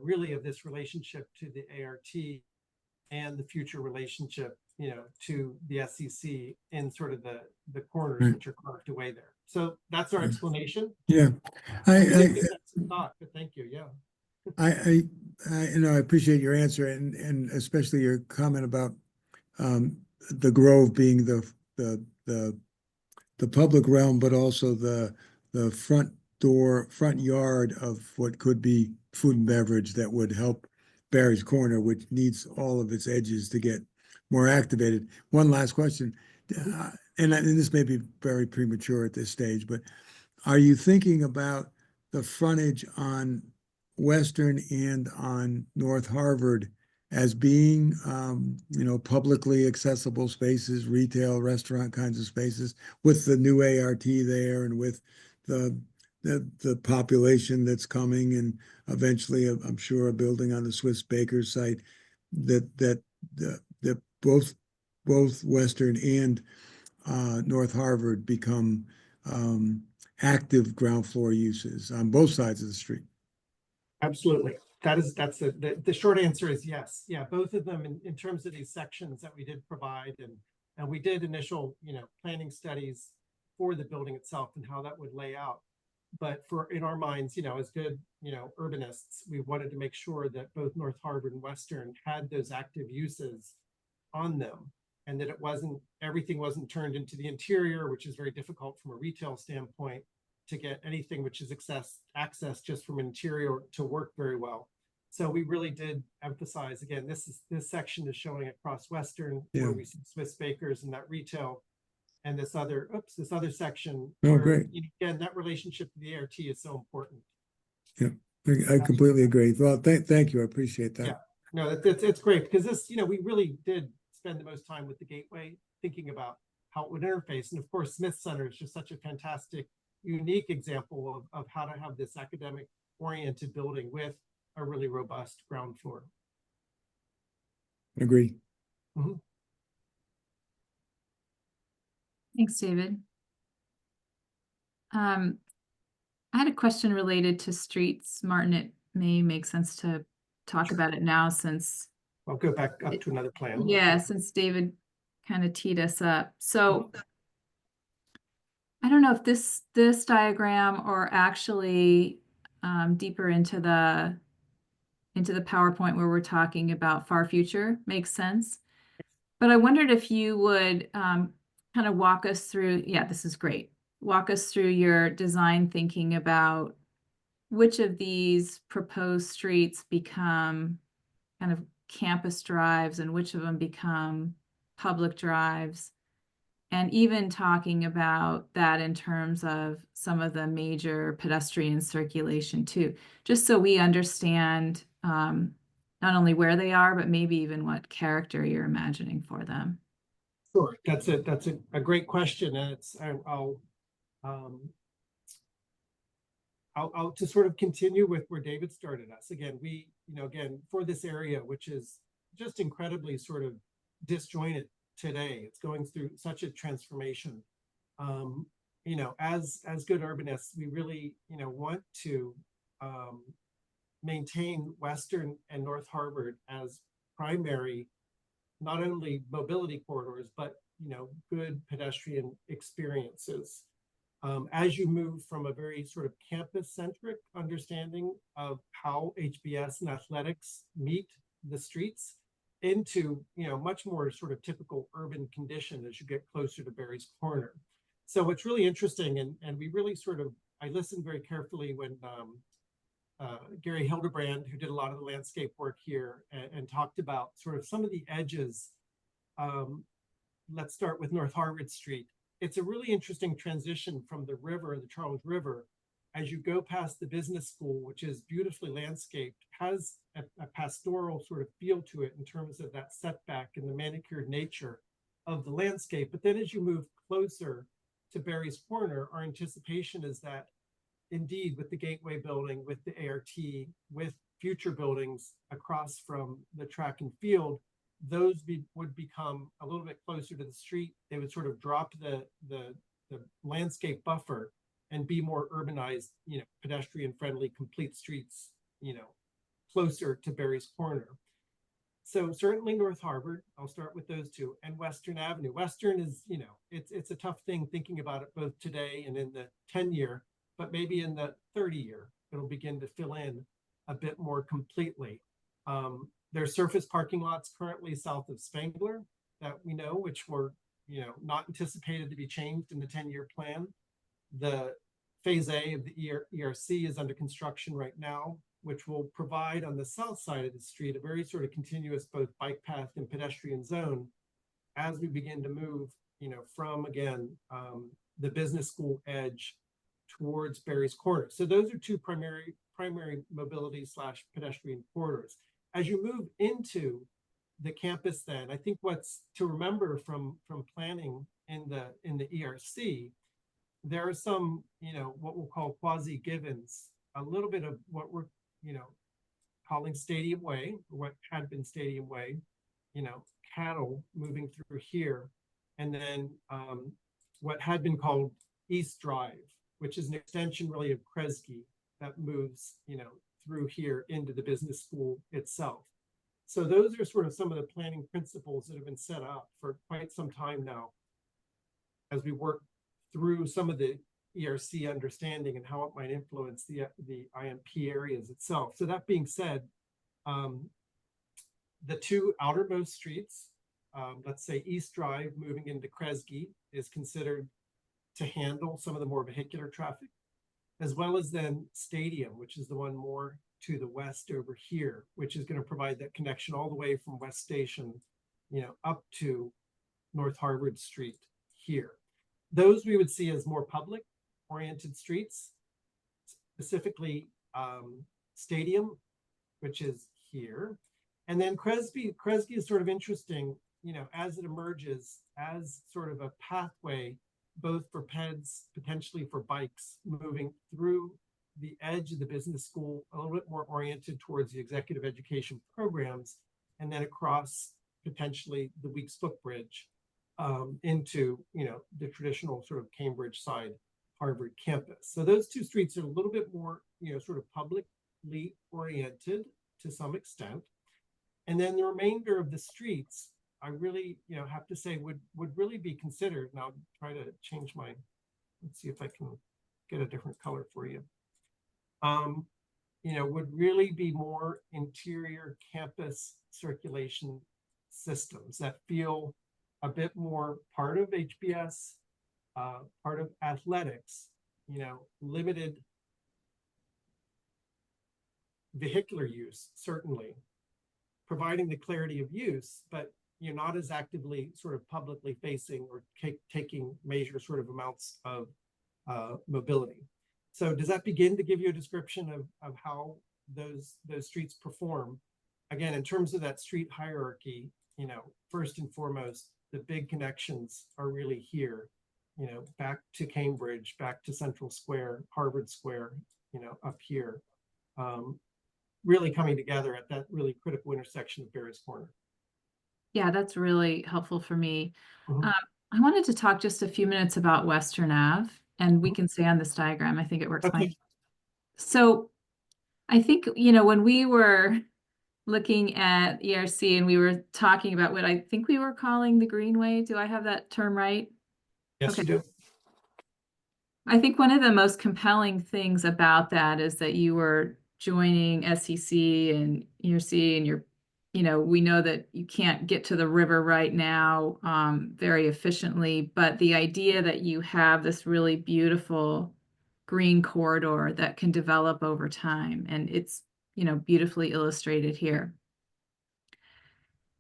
really of this relationship to the ART and the future relationship, to the SEC in sort of the corners which are carved away there. So that's our explanation.
Yeah,
Thought, but thank you. Yeah.
I appreciate your answer, and especially your comment about the Grove being the public realm, but also the front yard of what could be food and beverage that would help Barry's Corner, which needs all of its edges to get more activated. One last question, and this may be very premature at this stage, but are you thinking about the frontage on Western and on North Harvard as being, publicly accessible spaces, retail, restaurant kinds of spaces, with the new ART there and with the population that's coming, and eventually, I'm sure, a building on the Swiss Bakers site, that both Western and North Harvard become active ground floor uses on both sides of the street?
Absolutely. That's the short answer is yes. Yeah, both of them in terms of these sections that we did provide, and we did initial, planning studies for the building itself and how that would lay out. But in our minds, as good, urbanists, we wanted to make sure that both North Harvard and Western had those active uses on them, and that everything wasn't turned into the interior, which is very difficult from a retail standpoint to get anything which is access just from interior to work very well. So we really did emphasize, again, this section is showing across Western, where we see Swiss Bakers and that retail, and this other section.
Oh,
where,
great.
Again, that relationship to the ART is so important.
Yeah, I completely agree. Well, thank you. I appreciate that.
Yeah, no, it's great, because this, we really did spend the most time with the Gateway, thinking about how it would interface. And of course, Smith Center is just such a fantastic, unique example of how to have this academic oriented building with a really robust ground floor.
Agree.
Thanks, David. I had a question related to streets. Martin, it may make sense to talk about it now, since
I'll go back up to another plan.
Yeah, since David kind of teed us up. So I don't know if this diagram or actually deeper into the PowerPoint where we're talking about far future makes sense. But I wondered if you would kind of walk us through, yeah, this is great. Walk us through your design thinking about which of these proposed streets become kind of campus drives and which of them become public drives. And even talking about that in terms of some of the major pedestrian circulation too, just so we understand not only where they are, but maybe even what character you're imagining for them.
Sure, that's a great question, and I'll to sort of continue with where David started us. Again, again, for this area, which is just incredibly sort of disjointed today, it's going through such a transformation. As good urbanists, we really, want to maintain Western and North Harvard as primary, not only mobility corridors, but, good pedestrian experiences. As you move from a very sort of campus-centric understanding of how HBS and athletics meet the streets into, much more sort of typical urban condition as you get closer to Barry's Corner. So what's really interesting, and we really I listened very carefully when Gary Hildebrand, who did a lot of the landscape work here, and talked about sort of some of the edges. Let's start with North Harvard Street. It's a really interesting transition from the river, the Charles River, as you go past the business school, which is beautifully landscaped, has a pastoral sort of feel to it in terms of that setback and the manicured nature of the landscape. But then as you move closer to Barry's Corner, our anticipation is that indeed with the Gateway building, with the ART, with future buildings across from the track and field, those would become a little bit closer to the street. They would sort of drop the landscape buffer and be more urbanized, pedestrian friendly, complete streets, closer to Barry's Corner. So certainly North Harvard, I'll start with those two, and Western Avenue. Western is, it's a tough thing thinking about it both today and in the 10-year, but maybe in the 30-year, it'll begin to fill in a bit more completely. There's surface parking lots currently south of Spangler that we know, which were, not anticipated to be changed in the 10-year plan. The phase A of the ERC is under construction right now, which will provide on the south side of the street a very sort of continuous both bike path and pedestrian zone as we begin to move, from again, the business school edge towards Barry's Corner. So those are two primary mobility / pedestrian corridors. As you move into the campus, then I think what's to remember from planning in the ERC, there are some, what we'll call quasi-givens, a little bit of what we're, calling Stadium Way, or what had been Stadium Way, cattle moving through here, and then what had been called East Drive, which is an extension really of Kresge that moves, through here into the business school itself. So those are sort of some of the planning principles that have been set up for quite some time now as we work through some of the ERC understanding and how it might influence the IMP areas itself. So that being said, the two outermost streets, let's say East Drive moving into Kresge, is considered to handle some of the more vehicular traffic, as well as then Stadium, which is the one more to the west over here, which is going to provide that connection all the way from West Station, up to North Harvard Street here. Those we would see as more public oriented streets, specifically Stadium, which is here. And then Kresge is sort of interesting, as it emerges as sort of a pathway both for peds, potentially for bikes, moving through the edge of the business school, a little bit more oriented towards the executive education programs, and then across potentially the Weeks Footbridge into, the traditional sort of Cambridge side Harvard campus. So those two streets are a little bit more, sort of publicly oriented to some extent. And then the remainder of the streets, I really, have to say would really be considered, and I'll try to change my let's see if I can get a different color for you. You know, would really be more interior campus circulation systems that feel a bit more part of HBS, part of athletics, you know, limited vehicular use, certainly, providing the clarity of use, but you're not as actively sort of publicly facing or taking major sort of amounts of mobility. So does that begin to give you a description of how those streets perform? Again, in terms of that street hierarchy, you know, first and foremost, the big connections are really here, you know, back to Cambridge, back to Central Square, Harvard Square, you know, up here, really coming together at that really critical intersection of Barry's Corner.
Yeah, that's really helpful for me.
Mhm.
I wanted to talk just a few minutes about Western Ave, and we can stay on this diagram. I think it works fine.
Okay.
So I think, you know, when we were looking at ERC and we were talking about what I think we were calling the Greenway, do I have that term right?
Yes,
Okay.
you do.
I think one of the most compelling things about that is that you were joining SCC and ERC, and you're, you know, we know that you can't get to the river right now very efficiently, but the idea that you have this really beautiful green corridor that can develop over time, and it's, you know, beautifully illustrated here.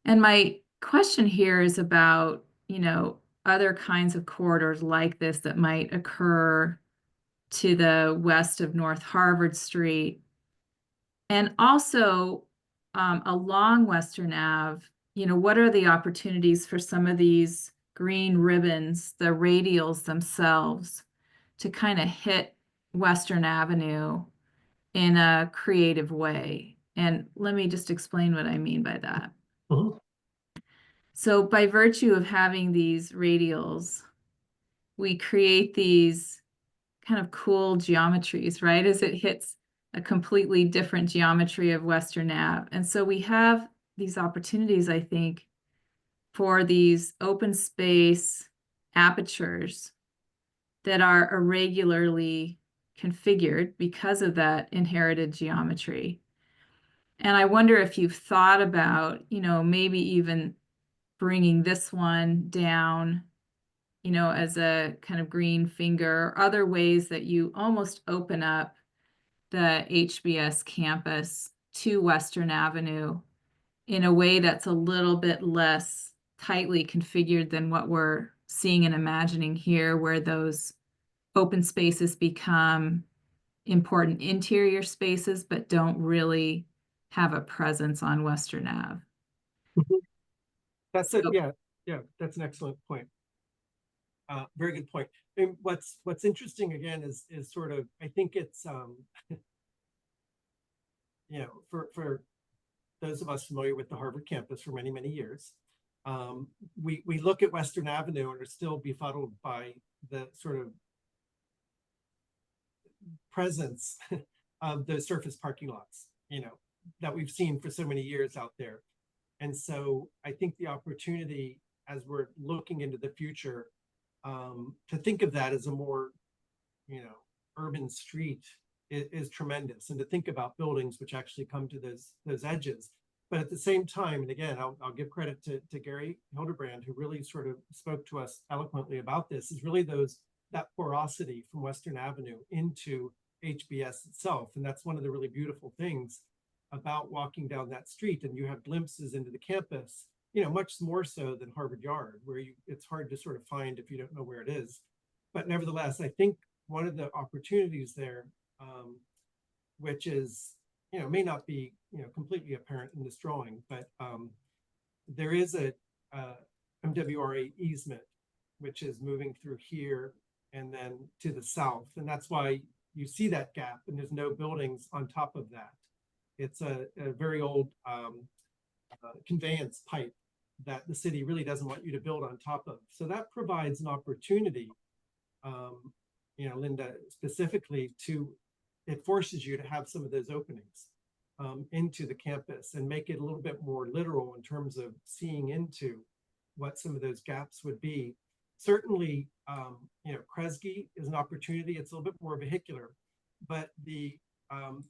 And my question here is about, you know, other kinds of corridors like this that might occur to the west of North Harvard Street. And also along Western Ave, you know, what are the opportunities for some of these green ribbons, the radials themselves, to kind of hit Western Avenue in a creative way? And let me just explain what I mean by that.
Mhm.
So by virtue of having these radials, we create these kind of cool geometries, right? As it hits a completely different geometry of Western Ave. And so we have these opportunities, I think, for these open space apertures that are irregularly configured because of that inherited geometry. And I wonder if you've thought about, you know, maybe even bringing this one down, you know, as a kind of green finger, or other ways that you almost open up the HBS campus to Western Avenue in a way that's a little bit less tightly configured than what we're seeing and imagining here, where those open spaces become important interior spaces, but don't really have a presence on Western Ave.
That's it. Yeah, that's an excellent point. Very good point. And what's interesting again is sort of, I think it's you know, for those of us familiar with the Harvard campus for many years, we look at Western Avenue and are still befuddled by the sort of presence of the surface parking lots, you know, that we've seen for so many years out there. And so I think the opportunity as we're looking into the future to think of that as a more, you know, urban street is tremendous, and to think about buildings which actually come to those edges. But at the same time, and again, I'll give credit to Gary Hildebrand, who really sort of spoke to us eloquently about this, is really that porosity from Western Avenue into HBS itself. And that's one of the really beautiful things about walking down that street, and you have glimpses into the campus, you know, much more so than Harvard Yard, where it's hard to sort of find if you don't know where it is. But nevertheless, I think one of the opportunities there, which is, you know, may not be, you know, completely apparent in this drawing, but there is a MWRA easement, which is moving through here and then to the south. And that's why you see that gap, and there's no buildings on top of that. It's a very old conveyance pipe that the city really doesn't want you to build on top of. So that provides an opportunity, you know, Linda, specifically it forces you to have some of those openings into the campus and make it a little bit more literal in terms of seeing into what some of those gaps would be. certainly, you know, Kresge is an opportunity. It's a little bit more vehicular, but the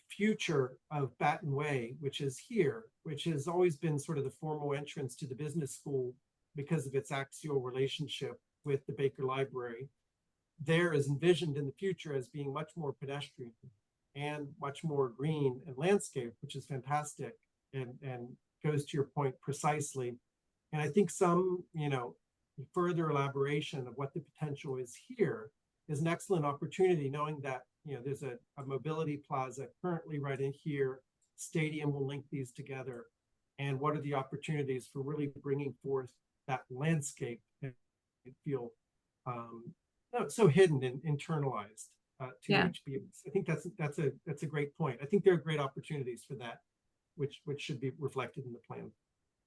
future of Batten Way, which is here, which has always been sort of the formal entrance to the business school because of its axial relationship with the Baker Library, there is envisioned in the future as being much more pedestrian and much more green and landscape, which is fantastic and goes to your point precisely. And I think some, you know, further elaboration of what the potential is here is an excellent opportunity, knowing that, you know, there's a mobility plaza currently right in here. Stadium will link these together. And what are the opportunities for really bringing forth that landscape and feel not so hidden and internalized to HBUs. I think that's a great point. I think there are great opportunities for that, which should be reflected in the plan.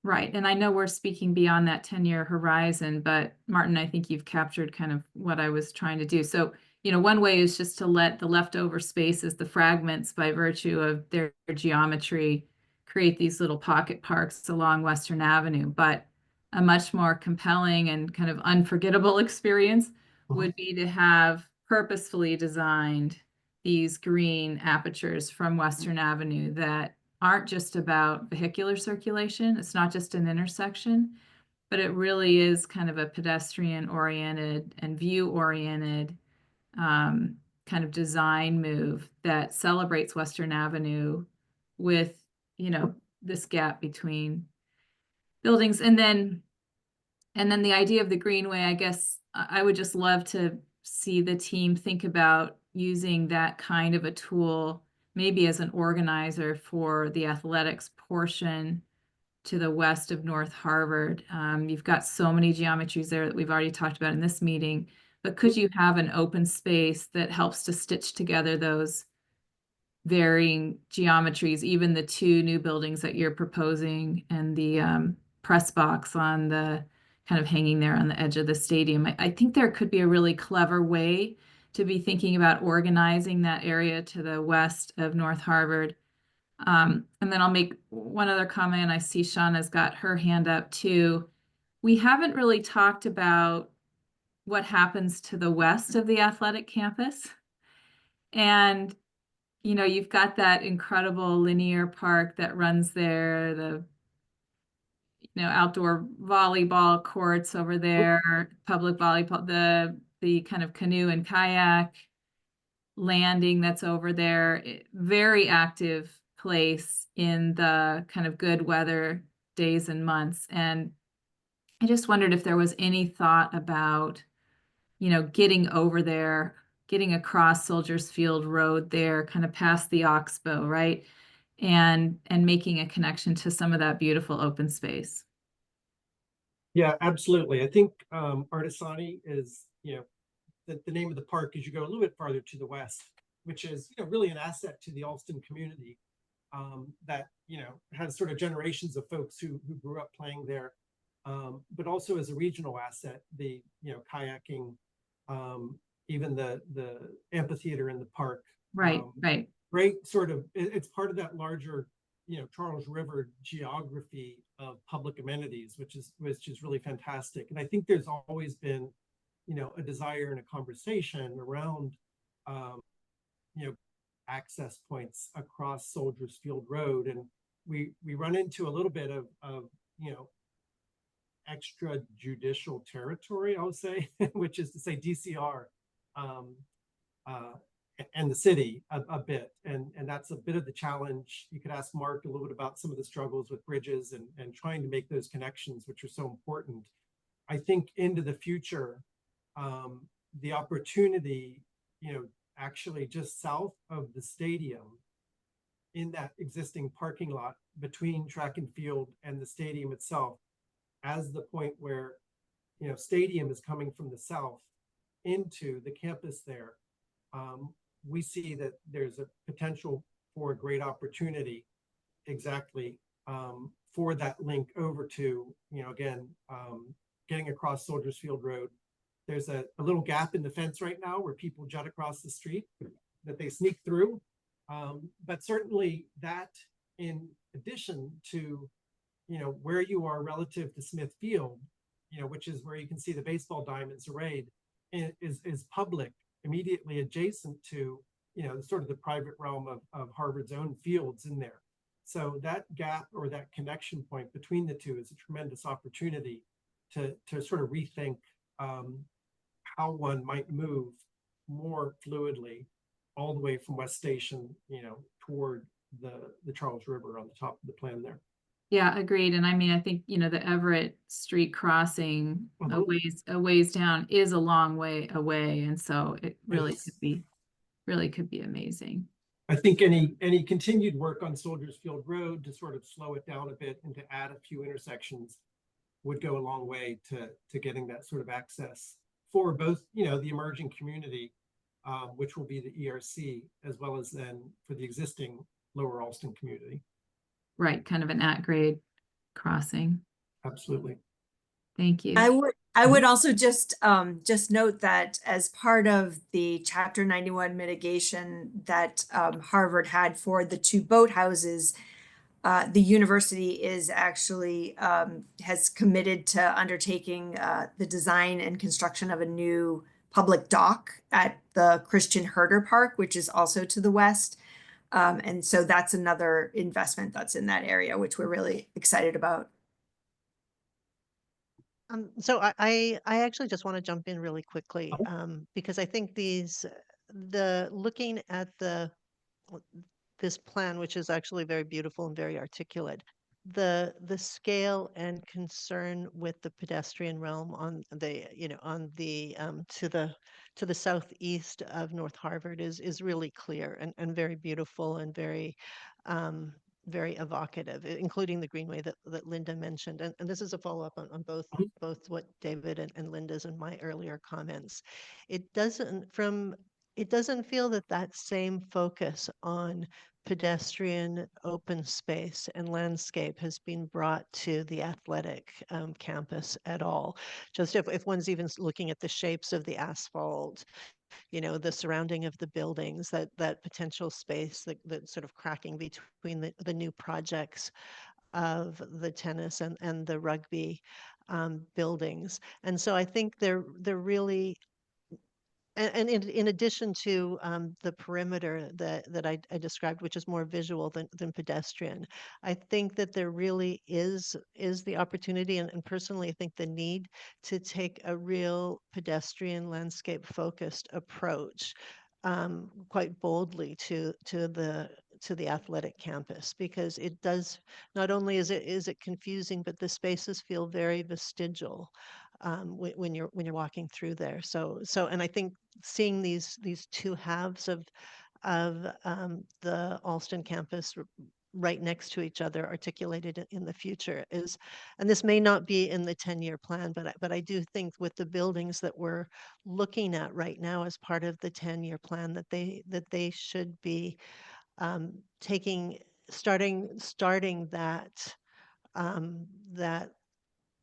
Right. And I know we're speaking beyond that 10-year horizon, but Martin, I think you've captured kind of what I was trying to do. So, you know, one way is just to let the leftover spaces, the fragments by virtue of their geometry, create these little pocket parks along Western Avenue. But a much more compelling and kind of unforgettable experience would be to have purposefully designed these green apertures from Western Avenue that aren't just about vehicular circulation. It's not just an intersection, but it really is kind of a pedestrian oriented and view oriented kind of design move that celebrates Western Avenue with, you know, this gap between buildings. And then the idea of the greenway, I guess I would just love to see the team think about using that kind of a tool, maybe as an organizer for the athletics portion to the west of North Harvard. You've got so many geometries there that we've already talked about in this meeting, but could you have an open space that helps to stitch together those varying geometries, even the two new buildings that you're proposing and the press box on the kind of hanging there on the edge of the stadium? I think there could be a really clever way to be thinking about organizing that area to the west of North Harvard. And then I'll make one other comment. I see Shauna's got her hand up too. We haven't really talked about what happens to the west of the athletic campus. And, you know, you've got that incredible linear park that runs there, the outdoor volleyball courts over there, public volleyball, the kind of canoe and kayak landing that's over there. Very active place in the kind of good weather days and months. And I just wondered if there was any thought about, you know, getting over there, getting across Soldiers Field Road there, kind of past the Oxbow, right? And making a connection to some of that beautiful open space.
Yeah, absolutely. I think Artisani is, you know, the name of the park as you go a little bit farther to the west, which is, you know, really an asset to the Alston community that, you know, has sort of generations of folks who grew up playing there, but also as a regional asset, the, you know, kayaking, even the amphitheater in the park.
Right, right.
Great sort of, it's part of that larger, you know, Charles River geography of public amenities, which is really fantastic. And I think there's always been, you know, a desire and a conversation around, you know, access points across Soldiers Field Road. And we run into a little bit of you know, extrajudicial territory, I would say, which is to say DCR and the city a bit. And that's a bit of the challenge. You could ask Mark a little bit about some of the struggles with bridges and trying to make those connections, which are so important. I think into the future, the opportunity, you know, actually just south of the stadium in that existing parking lot between track and field and the stadium itself, as the point where, you know, stadium is coming from the south into the campus there. We see that there's a potential for a great opportunity exactly for that link over to, you know, again, getting across Soldiers Field Road. There's a little gap in the fence right now where people jut across the street that they sneak through. But certainly that, in addition to, you know, where you are relative to Smith Field, which is where you can see the baseball diamonds arrayed, is public immediately adjacent to, sort of the private realm of Harvard's own fields in there. So that gap or that connection point between the two is a tremendous opportunity to sort of rethink how one might move more fluidly all the way from West Station, toward the Charles River on the top of the plan there.
Yeah, agreed. And I mean, I think, the Everett Street crossing a ways down is a long way away. And so it really could be amazing.
I think any continued work on Soldiers Field Road to sort of slow it down a bit and to add a few intersections would go a long way to getting that sort of access for both, the emerging community, which will be the ERC, as well as then for the existing Lower Alston community.
Right, kind of an at-grade crossing.
Absolutely.
Thank you.
I would also just note that as part of the Chapter 91 mitigation that Harvard had for the two boathouses, the university is actually has committed to undertaking the design and construction of a new public dock at the Christian Herder Park, which is also to the west. And so that's another investment that's in that area, which we're really excited about.
So I actually just want to jump in really quickly, because I think looking at this plan, which is actually very beautiful and very articulate, the scale and concern with the pedestrian realm on the to the southeast of North Harvard is really clear and very beautiful and very very evocative, including the greenway that Linda mentioned. And this is a follow-up on both what David and Linda's and my earlier comments. It doesn't feel that same focus on pedestrian open space and landscape has been brought to the athletic campus at all. Just if one's even looking at the shapes of the asphalt, the surrounding of the buildings, that potential space, that sort of cracking between the new projects of the tennis and the rugby buildings. And so I think they're really, and in addition to the perimeter that I described, which is more visual than pedestrian, I think that there really is the opportunity, and personally I think the need to take a real pedestrian landscape focused approach quite boldly to the athletic campus, because it does, not only is it confusing, but the spaces feel very vestigial when you're walking through there. So and I think seeing these two halves of the Alston campus right next to each other articulated in the future is, and this may not be in the 10-year plan, but I do think with the buildings that we're looking at right now as part of the 10-year plan, that they should be starting that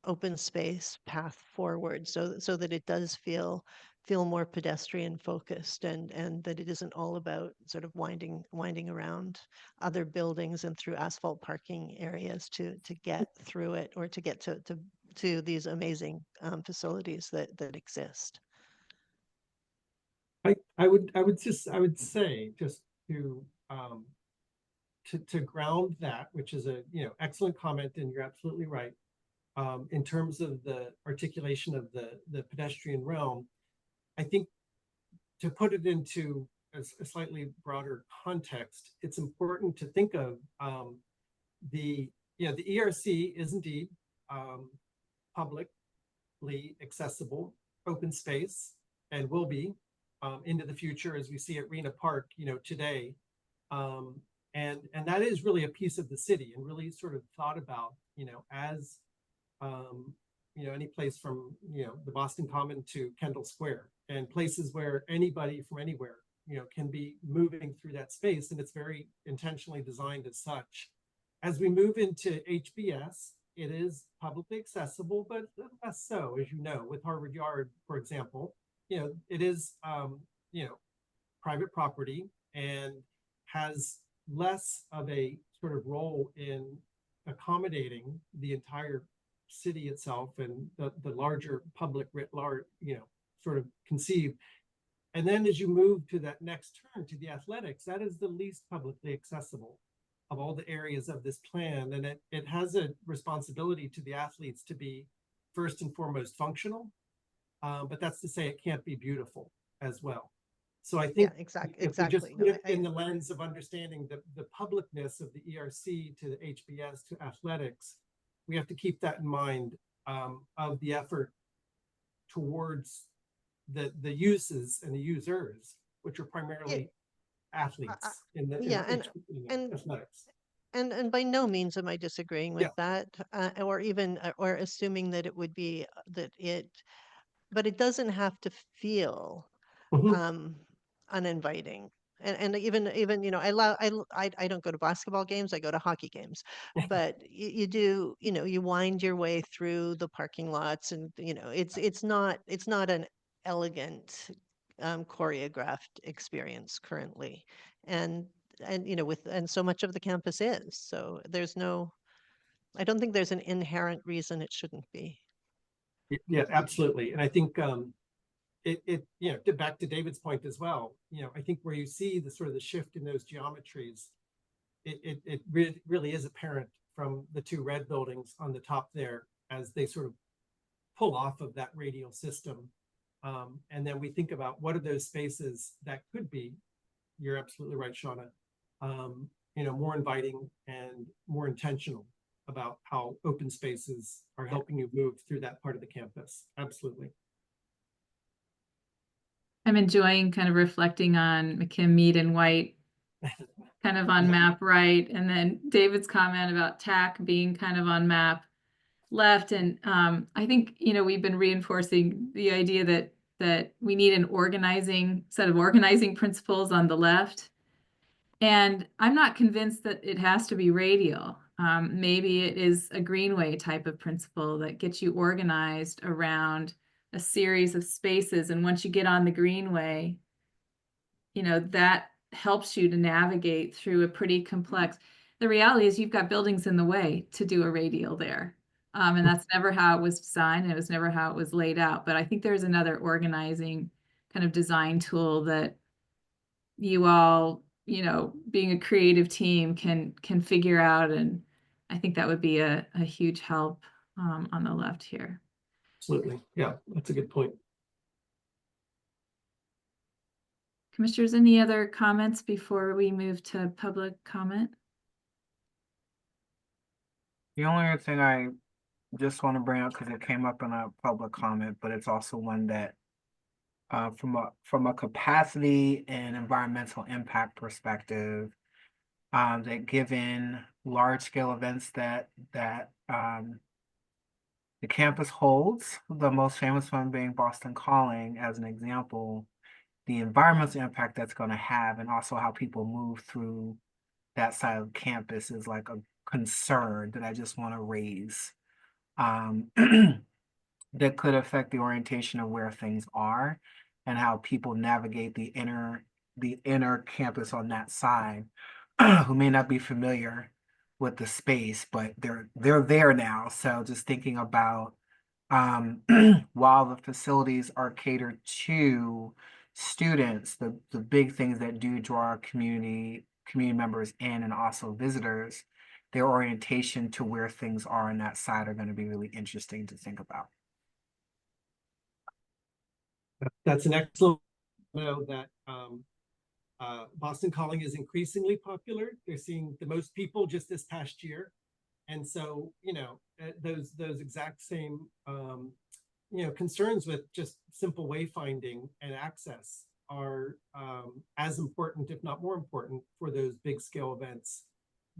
open space path forward, so that it does feel more pedestrian focused, and that it isn't all about sort of winding around other buildings and through asphalt parking areas to get through it, or to get to these amazing facilities that exist.
I would say, just to ground that, which is a excellent comment, and you're absolutely right. In terms of the articulation of the pedestrian realm, I think to put it into a slightly broader context, it's important to think of the ERC is indeed publicly accessible open space, and will be into the future, as we see at Rena Park today, and that is really a piece of the city, and really sort of thought about as any place from the Boston Common to Kendall Square, and places where anybody from anywhere can be moving through that space, and it's very intentionally designed as such. As we move into HBS, it is publicly accessible, but less so, as with Harvard Yard, for example. It is private property, and has less of a sort of role in accommodating the entire city itself and the larger public writ large, sort of conceived. And then as you move to that next turn to the athletics, that is the least publicly accessible of all the areas of this plan. And it has a responsibility to the athletes to be first and foremost functional, but that's to say it can't be beautiful as well. So I think
exactly.
if we just
Exactly.
put
No,
it in the lens of understanding the publicness of the ERC to the HBS to athletics, we have to keep that in mind of the effort towards the uses and the users, which are primarily athletes in the
and
athletics.
And by no means am I disagreeing with
Yeah.
that, or even or assuming that it would be but it doesn't have to feel
Mhm.
uninviting. And even I don't go to basketball games, I go to hockey games, but you do, you wind your way through the parking lots, and it's not an elegant choreographed experience currently, and and so much of the campus is, so I don't think there's an inherent reason it shouldn't be.
Yeah, absolutely. And I think back to David's point as well, I think where you see the sort of the shift in those geometries, it really is apparent from the two red buildings on the top there as they sort of pull off of that radial system. And then we think about what are those spaces that could be, you're absolutely right, Shauna, more inviting and more intentional about how open spaces are helping you move through that part of the campus. Absolutely.
I'm enjoying kind of reflecting on McKim, Mead, and White, kind of on map right, and then David's comment about TAC being kind of on map left. And I think, we've been reinforcing the idea that we need an set of organizing principles on the left. And I'm not convinced that it has to be radial. Maybe it is a greenway type of principle that gets you organized around a series of spaces. And once you get on the greenway, that helps you to navigate through a pretty complex. The reality is you've got buildings in the way to do a radial there. And that's never how it was designed, and it was never how it was laid out. But I think there's another organizing kind of design tool that you all, being a creative team can figure out. And I think that would be a huge help on the left here.
Absolutely. Yeah, that's a good point.
Commissioners, any other comments before we move to public comment?
The only other thing I just want to bring up, because it came up in a public comment, but it's also one that from a capacity and environmental impact perspective, that given large scale events that the campus holds, the most famous one being Boston Calling as an example, the environmental impact that's going to have, and also how people move through that side of campus is like a concern that I just want to raise, that could affect the orientation of where things are and how people navigate the inner campus on that side, who may not be familiar with the space, but they're there now. So just thinking about while the facilities are catered to students, the big things that do draw community members in, and also visitors, their orientation to where things are on that side are going to be really interesting to think about.
That's an excellent know that Boston Calling is increasingly popular. They're seeing the most people just this past year. And so, those exact same, concerns with just simple wayfinding and access are as important, if not more important, for those big scale events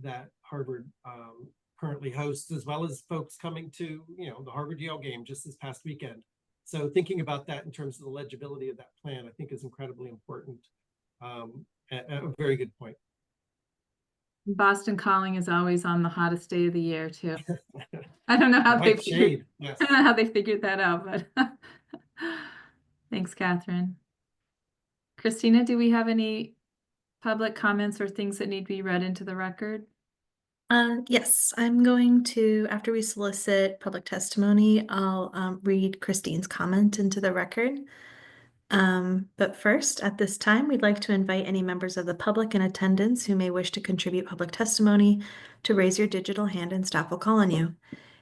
that Harvard currently hosts, as well as folks coming to, the Harvard-Yale game just this past weekend. So thinking about that in terms of the legibility of that plan, I think is incredibly important. A very good point.
Boston Calling is always on the hottest day of the year too. I don't know how they figured,
Yes.
I don't know how they figured that out, but thanks, Catherine. Christina, do we have any public comments or things that need to be read into the record?
Yes, I'm going to, after we solicit public testimony, I'll read Christine's comment into the record. But first, at this time, we'd like to invite any members of the public in attendance who may wish to contribute public testimony to raise your digital hand and staff will call on you.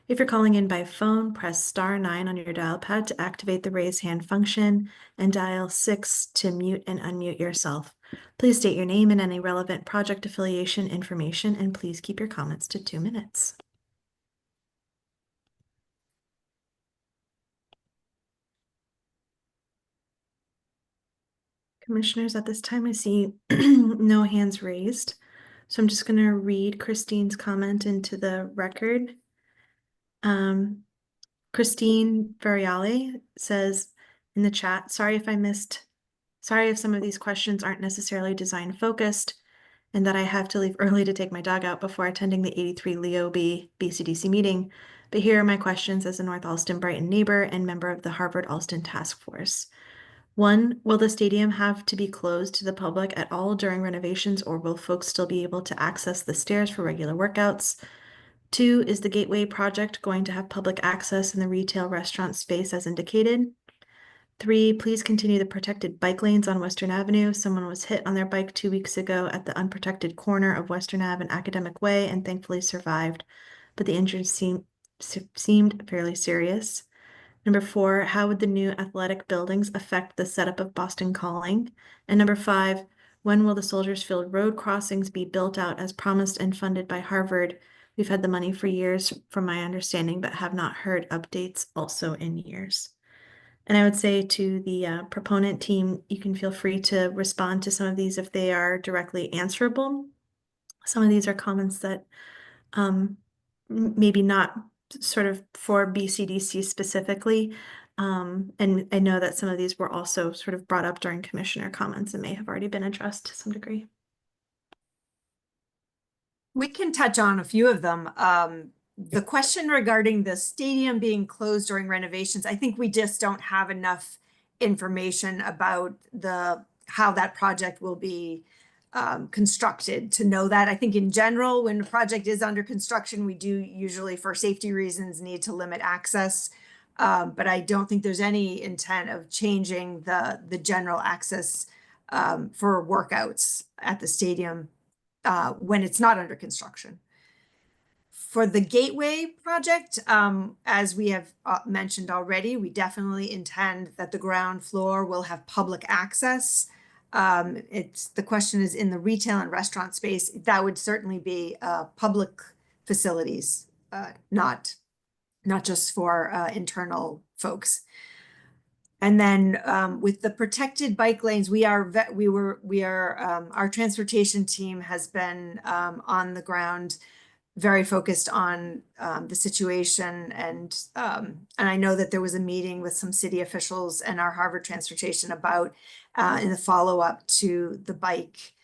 If you're calling in by phone, press *9 on your dial pad to activate the raise hand function and dial 6 to mute and unmute yourself. Please state your name and any relevant project affiliation information, and please keep your comments to 2 minutes. Commissioners, at this time, I see no hands raised. So I'm just going to read Christine's comment into the record. Christine Variale says in the chat, sorry if some of these questions aren't necessarily design focused and that I have to leave early to take my dog out before attending the 83 Leo B BCDC meeting. But here are my questions as a North Allston Brighton neighbor and member of the Harvard Allston Task Force. 1, will the stadium have to be closed to the public at all during renovations, or will folks still be able to access the stairs for regular workouts? 2, is the Gateway project going to have public access in the retail restaurant space as indicated? 3, please continue the protected bike lanes on Western Avenue. Someone was hit on their bike 2 weeks ago at the unprotected corner of Western Ave and Academic Way and thankfully survived, but the injuries seemed fairly serious. Number 4, how would the new athletic buildings affect the setup of Boston Calling? And number 5, when will the Soldiers Field road crossings be built out as promised and funded by Harvard? We've had the money for years, from my understanding, but have not heard updates also in years. And I would say to the proponent team, you can feel free to respond to some of these if they are directly answerable. Some of these are comments that maybe not sort of for BCDC specifically. And I know that some of these were also sort of brought up during commissioner comments and may have already been addressed to some degree.
We can touch on a few of them. The question regarding the stadium being closed during renovations, I think we just don't have enough information about how that project will be constructed to know that. I think in general, when a project is under construction, we do usually, for safety reasons, need to limit access. But I don't think there's any intent of changing the general access for workouts at the stadium when it's not under construction. For the Gateway project, as we have mentioned already, we definitely intend that the ground floor will have public access. The question is in the retail and restaurant space, that would certainly be public facilities, not just for internal folks. And then with the protected bike lanes, our transportation team has been on the ground, very focused on the situation. And I know that there was a meeting with some city officials and our Harvard Transportation about in the follow-up to the bike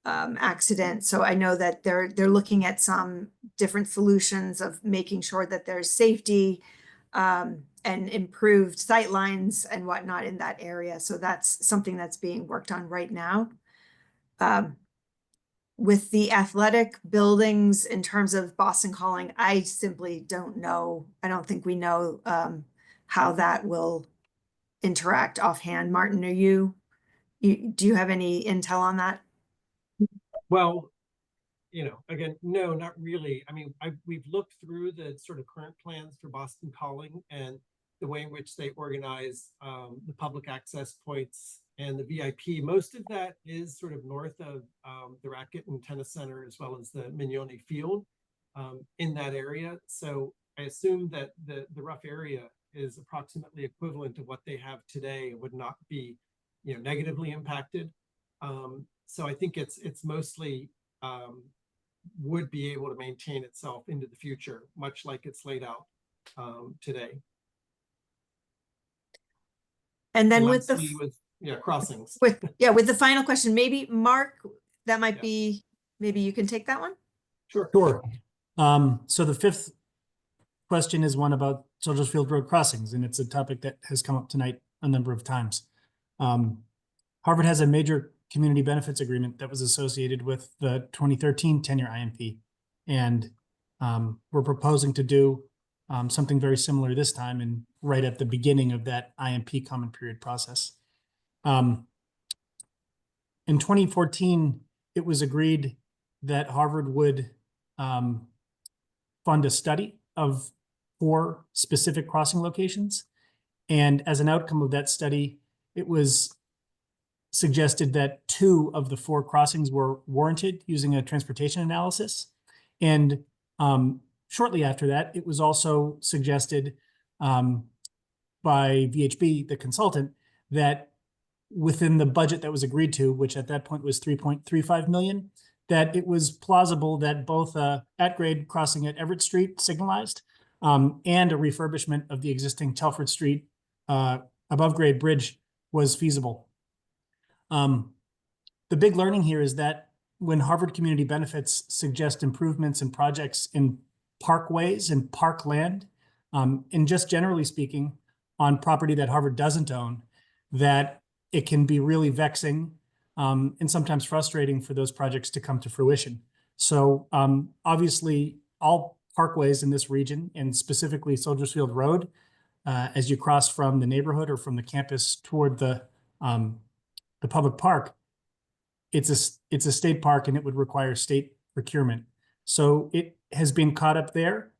accident. So I know that they're looking at some different solutions of making sure that there's safety and improved sight lines and whatnot in that area. So that's something that's being worked on right now. With the athletic buildings in terms of Boston Calling, I simply don't know. I don't think we know how that will interact offhand. Martin, do you have any intel on that?
Well, again, no, not really. I mean, we've looked through the sort of current plans for Boston Calling and the way in which they organize the public access points and the VIP. Most of that is sort of north of the Racket and Tennis Center, as well as the Mignone Field in that area. So I assume that the rough area is approximately equivalent to what they have today. It would not be, negatively impacted. So I think it's mostly would be able to maintain itself into the future, much like it's laid out today.
And then
with crossings.
With the final question, maybe Mark, that might be, maybe you can take that one.
Sure. So the 5th question is one about Soldiers Field road crossings, and it's a topic that has come up tonight a number of times. Harvard has a major community benefits agreement that was associated with the 2013 10-year IMP. And we're proposing to do something very similar this time and right at the beginning of that IMP comment period process. In 2014, it was agreed that Harvard would fund a study of 4 specific crossing locations. And as an outcome of that study, it was suggested that 2 of the 4 crossings were warranted using a transportation analysis. And shortly after that, it was also suggested by VHB, the consultant, that within the budget that was agreed to, which at that point was 3.35 million, that it was plausible that both at-grade crossing at Everett Street signalized and a refurbishment of the existing Telford Street above-grade bridge was feasible. The big learning here is that when Harvard Community Benefits suggest improvements in projects in parkways and parkland, and just generally speaking, on property that Harvard doesn't own, that it can be really vexing and sometimes frustrating for those projects to come to fruition. So obviously, all parkways in this region, and specifically Soldiers Field Road, as you cross from the neighborhood or from the campus toward the public park, it's a state park and it would require state procurement. So it has been caught up there.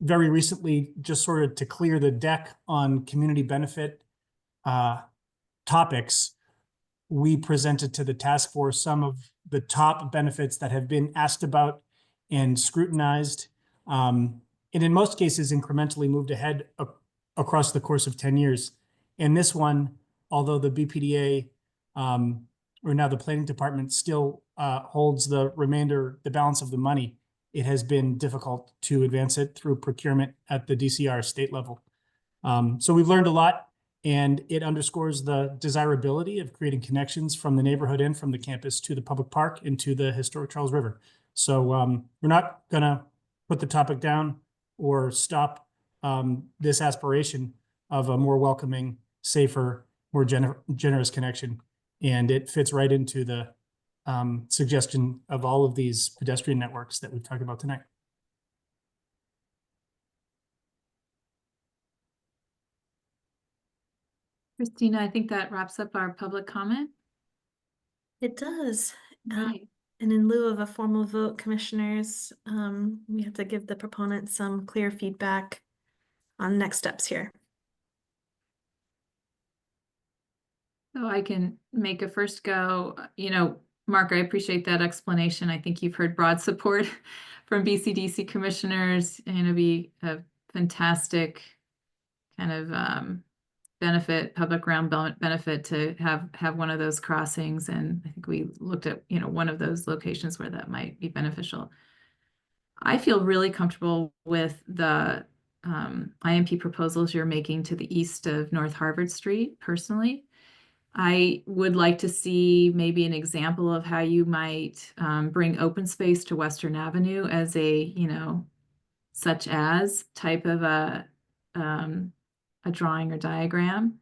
Very recently, just sort of to clear the deck on community benefit topics, we presented to the task force some of the top benefits that have been asked about and scrutinized, and in most cases incrementally moved ahead across the course of 10 years. And this one, although the BPDA or now the planning department still holds the balance of the money, it has been difficult to advance it through procurement at the DCR state level. So we've learned a lot, and it underscores the desirability of creating connections from the neighborhood and from the campus to the public park and to the historic Charles River. So we're not gonna put the topic down or stop this aspiration of a more welcoming, safer, more generous connection. And it fits right into the suggestion of all of these pedestrian networks that we've talked about tonight.
Christina, I think that wraps up our public comment.
It does.
Right.
And in lieu of a formal vote, commissioners, we have to give the proponents some clear feedback on next steps here.
So I can make a first go. Mark, I appreciate that explanation. I think you've heard broad support from BCDC commissioners, and it'll be a fantastic kind of public realm benefit to have one of those crossings. And I think we looked at, one of those locations where that might be beneficial. I feel really comfortable with the IMP proposals you're making to the east of North Harvard Street, personally. I would like to see maybe an example of how you might bring open space to Western Avenue as a, such as type of a drawing or diagram.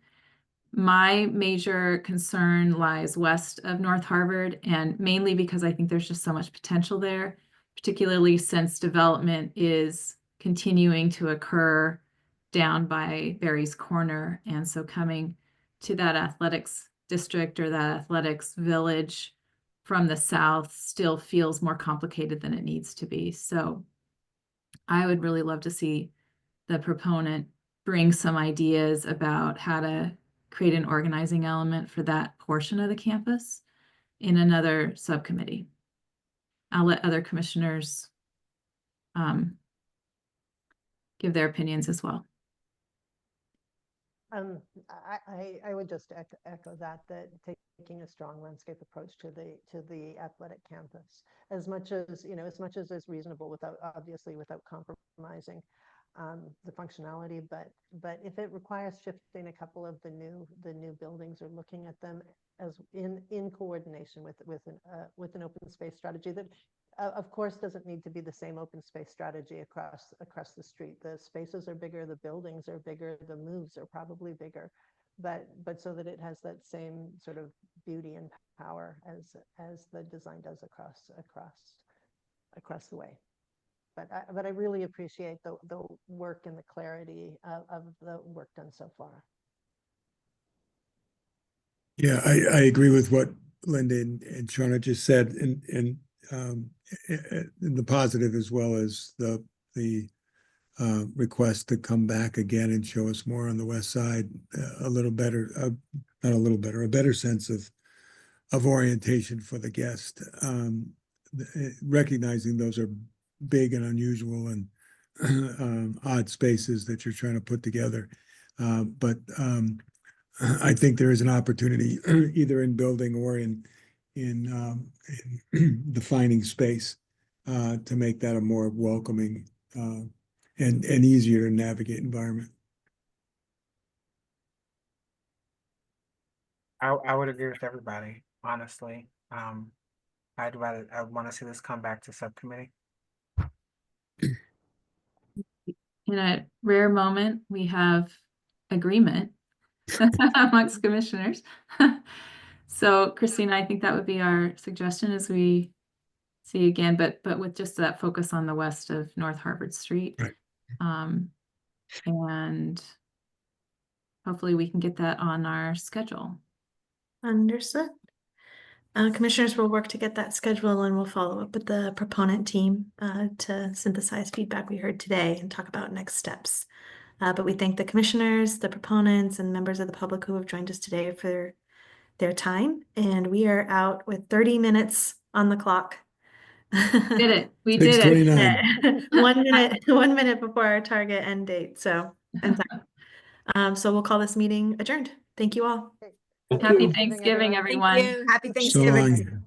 My major concern lies west of North Harvard, and mainly because I think there's just so much potential there, particularly since development is continuing to occur down by Barry's Corner. And so coming to that athletics district or that athletics village from the south still feels more complicated than it needs to be. So I would really love to see the proponent bring some ideas about how to create an organizing element for that portion of the campus in another subcommittee. I'll let other commissioners give their opinions as well.
I would just echo that taking a strong landscape approach to the athletic campus, as much as is reasonable, obviously without compromising the functionality, but if it requires shifting a couple of the new buildings or looking at them as in coordination with an open space strategy that of course doesn't need to be the same open space strategy across the street. The spaces are bigger, the buildings are bigger, the moves are probably bigger, but so that it has that same sort of beauty and power as the design does across across the way. But I really appreciate the work and the clarity of the work done so far.
Yeah, I agree with what Linda and Shauna just said, and the positive as well as the request to come back again and show us more on the west side, a little better, not a little better, a better sense of orientation for the guest. Recognizing those are big and unusual and odd spaces that you're trying to put together. But I think there is an opportunity either in building or in defining space to make that a more welcoming and easier to navigate environment.
I would agree with everybody, honestly. I want to see this come back to subcommittee.
In a rare moment, we have agreement amongst commissioners. So Christina, I think that would be our suggestion as we see again, but with just that focus on the west of North Harvard Street.
Right.
And hopefully we can get that on our schedule.
Understood. Commissioners will work to get that schedule and we'll follow up with the proponent team to synthesize feedback we heard today and talk about next steps. But we thank the commissioners, the proponents, and members of the public who have joined us today for their time. And we are out with 30 minutes on the clock.
Did it. We did it.
6:29.
1 minute before our target end date. So, so we'll call this meeting adjourned. Thank you all.
Happy Thanksgiving, everyone.
Thank you. Happy
So
Thanksgiving.
long.